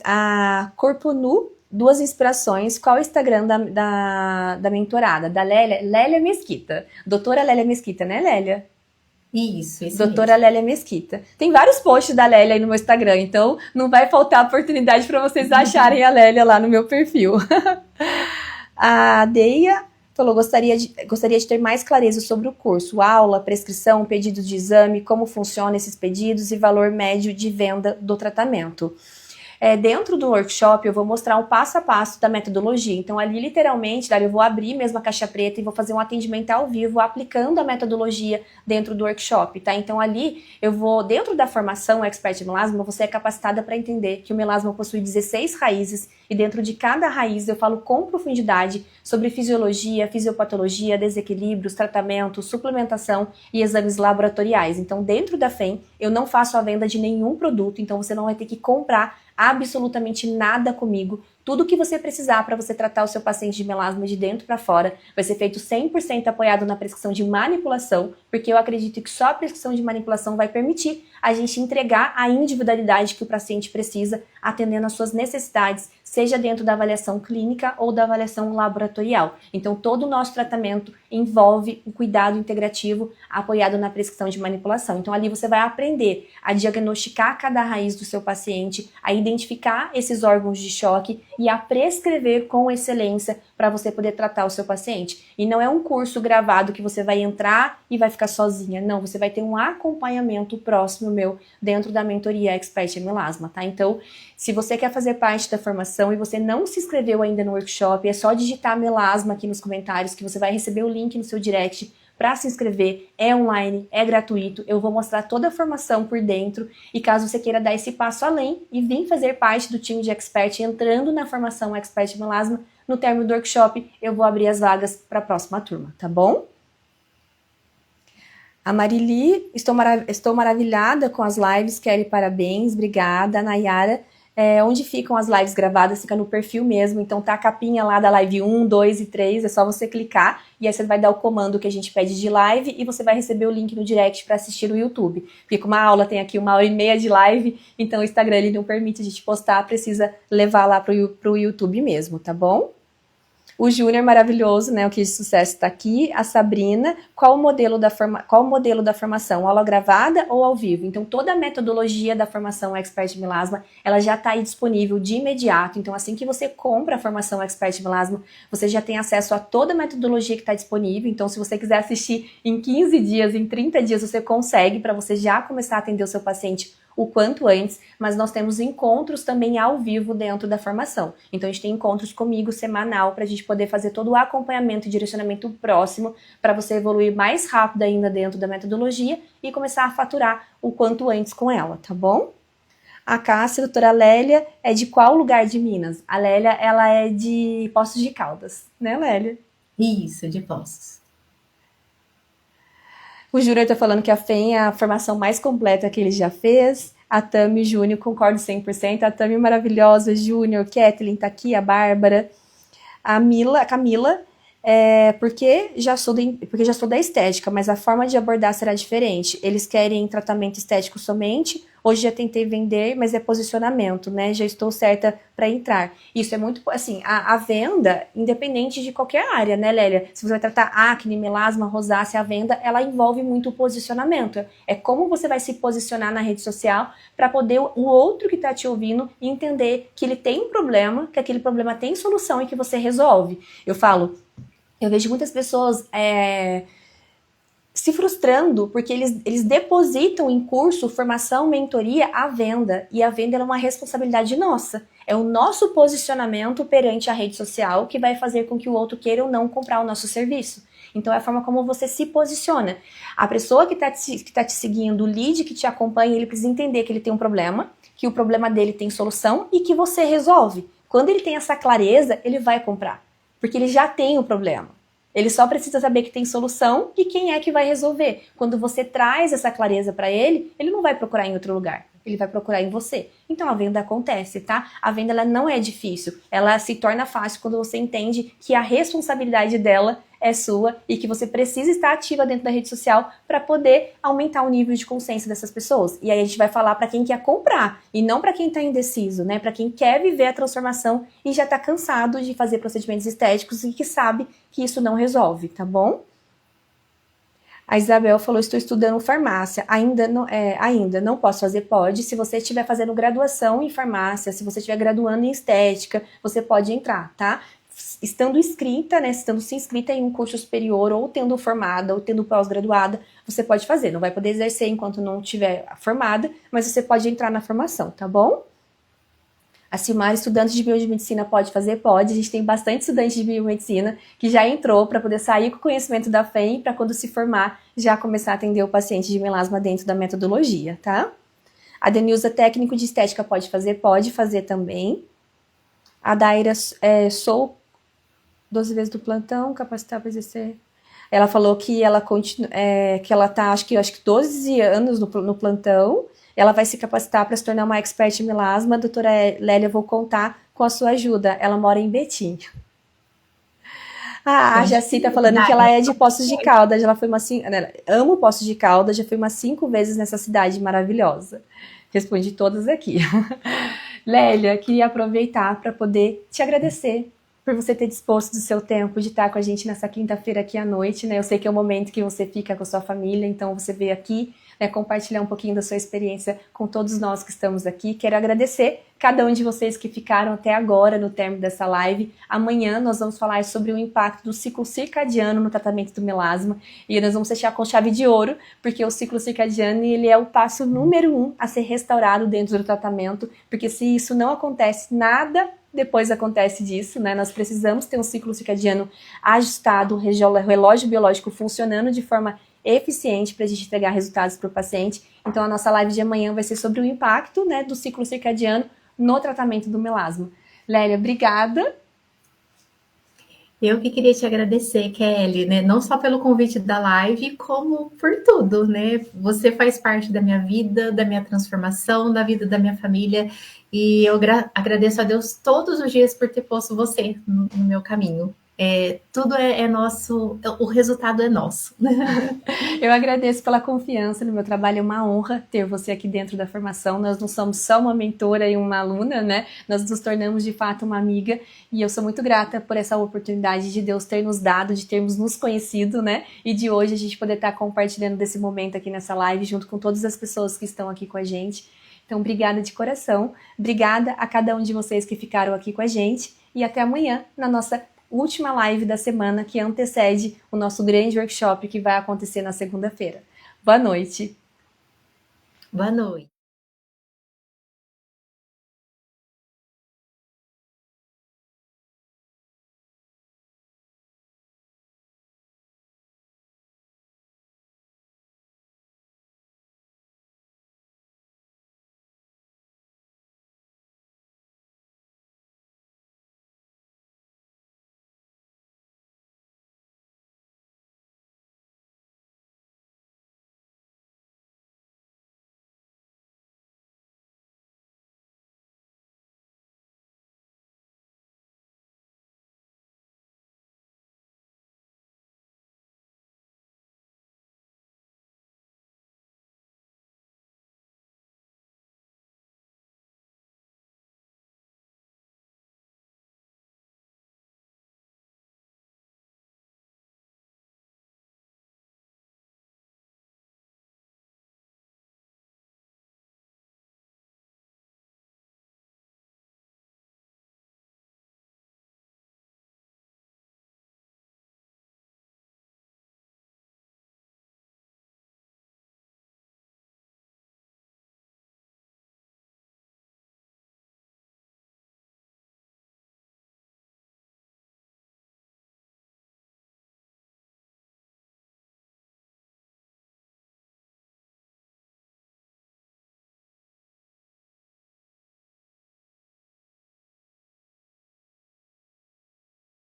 A Corpo Nu, 2 inspirações, qual é o Instagram da mentorada? Da Lélia Mesquita, doutora Lélia Mesquita, né Lélia? Isso doutora mesmo. Lélia Mesquita. Tem vários posts da Lélia aí no meu Instagram, então não vai faltar oportunidade para vocês acharem a Lélia lá no meu perfil. A Deia falou, gostaria de ter mais clareza sobre o curso, aula, prescrição, pedidos de exame, como funcionam esses pedidos e valor médio de venda do tratamento. Dentro do workshop eu vou mostrar o passo a passo da metodologia, então ali literalmente, eu vou abrir mesmo a caixa preta e vou fazer um atendimento ao vivo aplicando a metodologia dentro do workshop, tá? Então ali eu vou, dentro da formação Expert Melasma, você é capacitada para entender que o melasma possui 16 raízes e dentro de cada raiz eu falo com profundidade sobre fisiologia, fisiopatologia, desequilíbrios, tratamentos, suplementação e exames laboratoriais. Então dentro da FEM eu não faço a venda de nenhum produto, então você não vai ter que comprar absolutamente nada comigo. Tudo que você precisar para você tratar o seu paciente de melasma de dentro para fora vai ser feito 100% apoiado na prescrição de manipulação, porque eu acredito que só a prescrição de manipulação vai permitir a gente entregar a individualidade que o paciente precisa, atendendo às suas necessidades, seja dentro da avaliação clínica ou da avaliação laboratorial. Então, todo o nosso tratamento envolve o cuidado integrativo apoiado na prescrição de manipulação. Então, ali você vai aprender a diagnosticar cada raiz do seu paciente, a identificar esses órgãos de choque e a prescrever com excelência para você poder tratar o seu paciente. E não é um curso gravado que você vai entrar e vai ficar sozinha. Não, você vai ter um acompanhamento próximo meu dentro da mentoria Expert em Melasma, tá? Então, se você quer fazer parte da formação e você não se inscreveu ainda no workshop, é só digitar melasma aqui nos comentários que você vai receber o link no seu direct para se inscrever. É online, é gratuito, eu vou mostrar toda a formação por dentro e caso você queira dar esse passo além e vir fazer parte do time de Expert entrando na formação Expert em Melasma, no término do workshop eu vou abrir as vagas para a próxima turma, tá bom? A Marili, estou maravilhada com as lives, Kelly, parabéns, obrigada. A Nayara, onde ficam as lives gravadas? Fica no perfil mesmo, então tá a capinha lá da live 1, 2 e 3, é só você clicar e aí você vai dar o comando que a gente pede de live e você vai receber o link no direct para assistir no YouTube. Porque com uma aula tem aqui 1h30 de live, então o Instagram ele não permite a gente postar, precisa levar lá pro YouTube mesmo, tá bom? O Júnior maravilhoso, né? O Kit de Sucesso está aqui. A Sabrina, qual o modelo da formação? Aula gravada ou ao vivo? Então, toda a metodologia da formação Expert Melasma, ela já está aí disponível de imediato. Então, assim que você compra a formação Expert Melasma, você já tem acesso a toda a metodologia que está disponível. Então, se você quiser assistir em 15 dias, em 30 dias, você consegue, para você já começar a atender o seu paciente o quanto antes, mas nós temos encontros também ao vivo dentro da formação. Então, a gente tem encontros comigo semanal para a gente poder fazer todo o acompanhamento e direcionamento próximo para você evoluir mais rápido ainda dentro da metodologia e começar a faturar o quanto antes com ela, tá bom? A Cássia, a doutora Lélia, é de qual lugar de Minas? A Lélia, ela é de Poços de Caldas, né, Lélia? Isso, de Poços. O Júnior tá falando que a FEM é a formação mais completa que ele já fez. A Tami Júnior, concordo 100%. A Tami maravilhosa, Júnior, Kathleen tá aqui, a Bárbara. A Camila, porque já sou da estética, mas a forma de abordar será diferente. Eles querem tratamento estético somente. Hoje já tentei vender, mas é posicionamento, né? Já estou certa para entrar. Isso é muito, assim, a venda, independente de qualquer área, né, Lélia? Se você vai tratar acne, melasma, rosácea, a venda, ela envolve muito o posicionamento. É como você vai se posicionar na rede social para poder o outro que está te ouvindo entender que ele tem um problema, que aquele problema tem solução e que você resolve. Eu vejo muitas pessoas se frustrando porque eles depositam em curso, formação, mentoria, a venda. E a venda é uma responsabilidade nossa. É o nosso posicionamento perante a rede social que vai fazer com que o outro queira ou não comprar o nosso serviço. Então é a forma como você se posiciona. A pessoa que tá te seguindo, o lead que te acompanha, ele precisa entender que ele tem um problema, que o problema dele tem solução e que você resolve. Quando ele tem essa clareza, ele vai comprar. Porque ele já tem o problema. Ele só precisa saber que tem solução e quem é que vai resolver. Quando você traz essa clareza para ele, ele não vai procurar em outro lugar. Ele vai procurar em você. Então a venda acontece, tá? A venda ela não é difícil. Ela se torna fácil quando você entende que a responsabilidade dela é sua e que você precisa estar ativa dentro da rede social para poder aumentar o nível de consciência dessas pessoas. E aí a gente vai falar para quem quer comprar e não para quem está indeciso, né? Para quem quer viver a transformação e já está cansado de fazer procedimentos estéticos e que sabe que isso não resolve, tá bom? A Isabel falou, estou estudando farmácia, ainda não posso fazer, pode, se você estiver fazendo graduação em farmácia, se você estiver graduando em estética, você pode entrar, tá? Estando inscrita, né, estando se inscrita em um curso superior, ou tendo formada, ou tendo pós-graduada, você pode fazer, não vai poder exercer enquanto não estiver formada, mas você pode entrar na formação, tá bom? A Silmar, estudante de biomedicina, pode fazer? Pode. A gente tem bastante estudante de biomedicina que já entrou para poder sair com o conhecimento da FEM para quando se formar já começar a atender o paciente de melasma dentro da metodologia, tá? A Denilza, técnico de estética, pode fazer? Pode fazer também. A Daira, sou 12 vezes do plantão, capacitar para exercer. Ela falou que ela que ela tá, acho que 12 anos no plantão. Ela vai se capacitar para se tornar uma expert em melasma. Doutora Lélia, vou contar com a sua ajuda. Ela mora em Betim. A Jaci tá falando que ela é de Poços de Caldas. Ela foi amo Poços de Caldas, já foi umas 5 vezes nessa cidade maravilhosa. Respondi todas aqui. Lélia, queria aproveitar para poder te agradecer por você ter disposto do seu tempo de estar com a gente nessa quinta-feira aqui à noite, né? Eu sei que é o momento que você fica com a sua família, então você veio aqui, né, compartilhar um pouquinho da sua experiência com todos nós que estamos aqui. Quero agradecer cada um de vocês que ficaram até agora no término dessa live. Amanhã nós vamos falar sobre o impacto do ciclo circadiano no tratamento do melasma e nós vamos fechar com chave de ouro, porque o ciclo circadiano ele é o passo número 1 a ser restaurado dentro do tratamento, porque se isso não acontece, nada depois acontece disso, né? Nós precisamos ter um ciclo circadiano ajustado, o relógio biológico funcionando de forma eficiente para a gente entregar resultados para o paciente. Então a nossa live de amanhã vai ser sobre o impacto, né, do ciclo circadiano no tratamento do melasma. Lélia, obrigada. Eu que queria te agradecer, Kelly, né? Não só pelo convite da live, como por tudo, né? Você faz parte da minha vida, da minha transformação, da vida da minha família, e eu agradeço a Deus todos os dias por ter posto você no meu caminho. Tudo é nosso, o resultado é nosso. Eu agradeço pela confiança no meu trabalho, é uma honra ter você aqui dentro da formação. Nós não somos só uma mentora e uma aluna, né? Nós nos tornamos de fato uma amiga e eu sou muito grata por essa oportunidade de Deus ter nos dado, de termos nos conhecido, né? E de hoje a gente poder estar compartilhando desse momento aqui nessa live junto com todas as pessoas que estão aqui com a gente. Então, obrigada de coração, obrigada a cada um de vocês que ficaram aqui com a gente e até amanhã na nossa última live da semana que antecede o nosso grande workshop que vai acontecer na segunda-feira. Boa noite! Boa noite!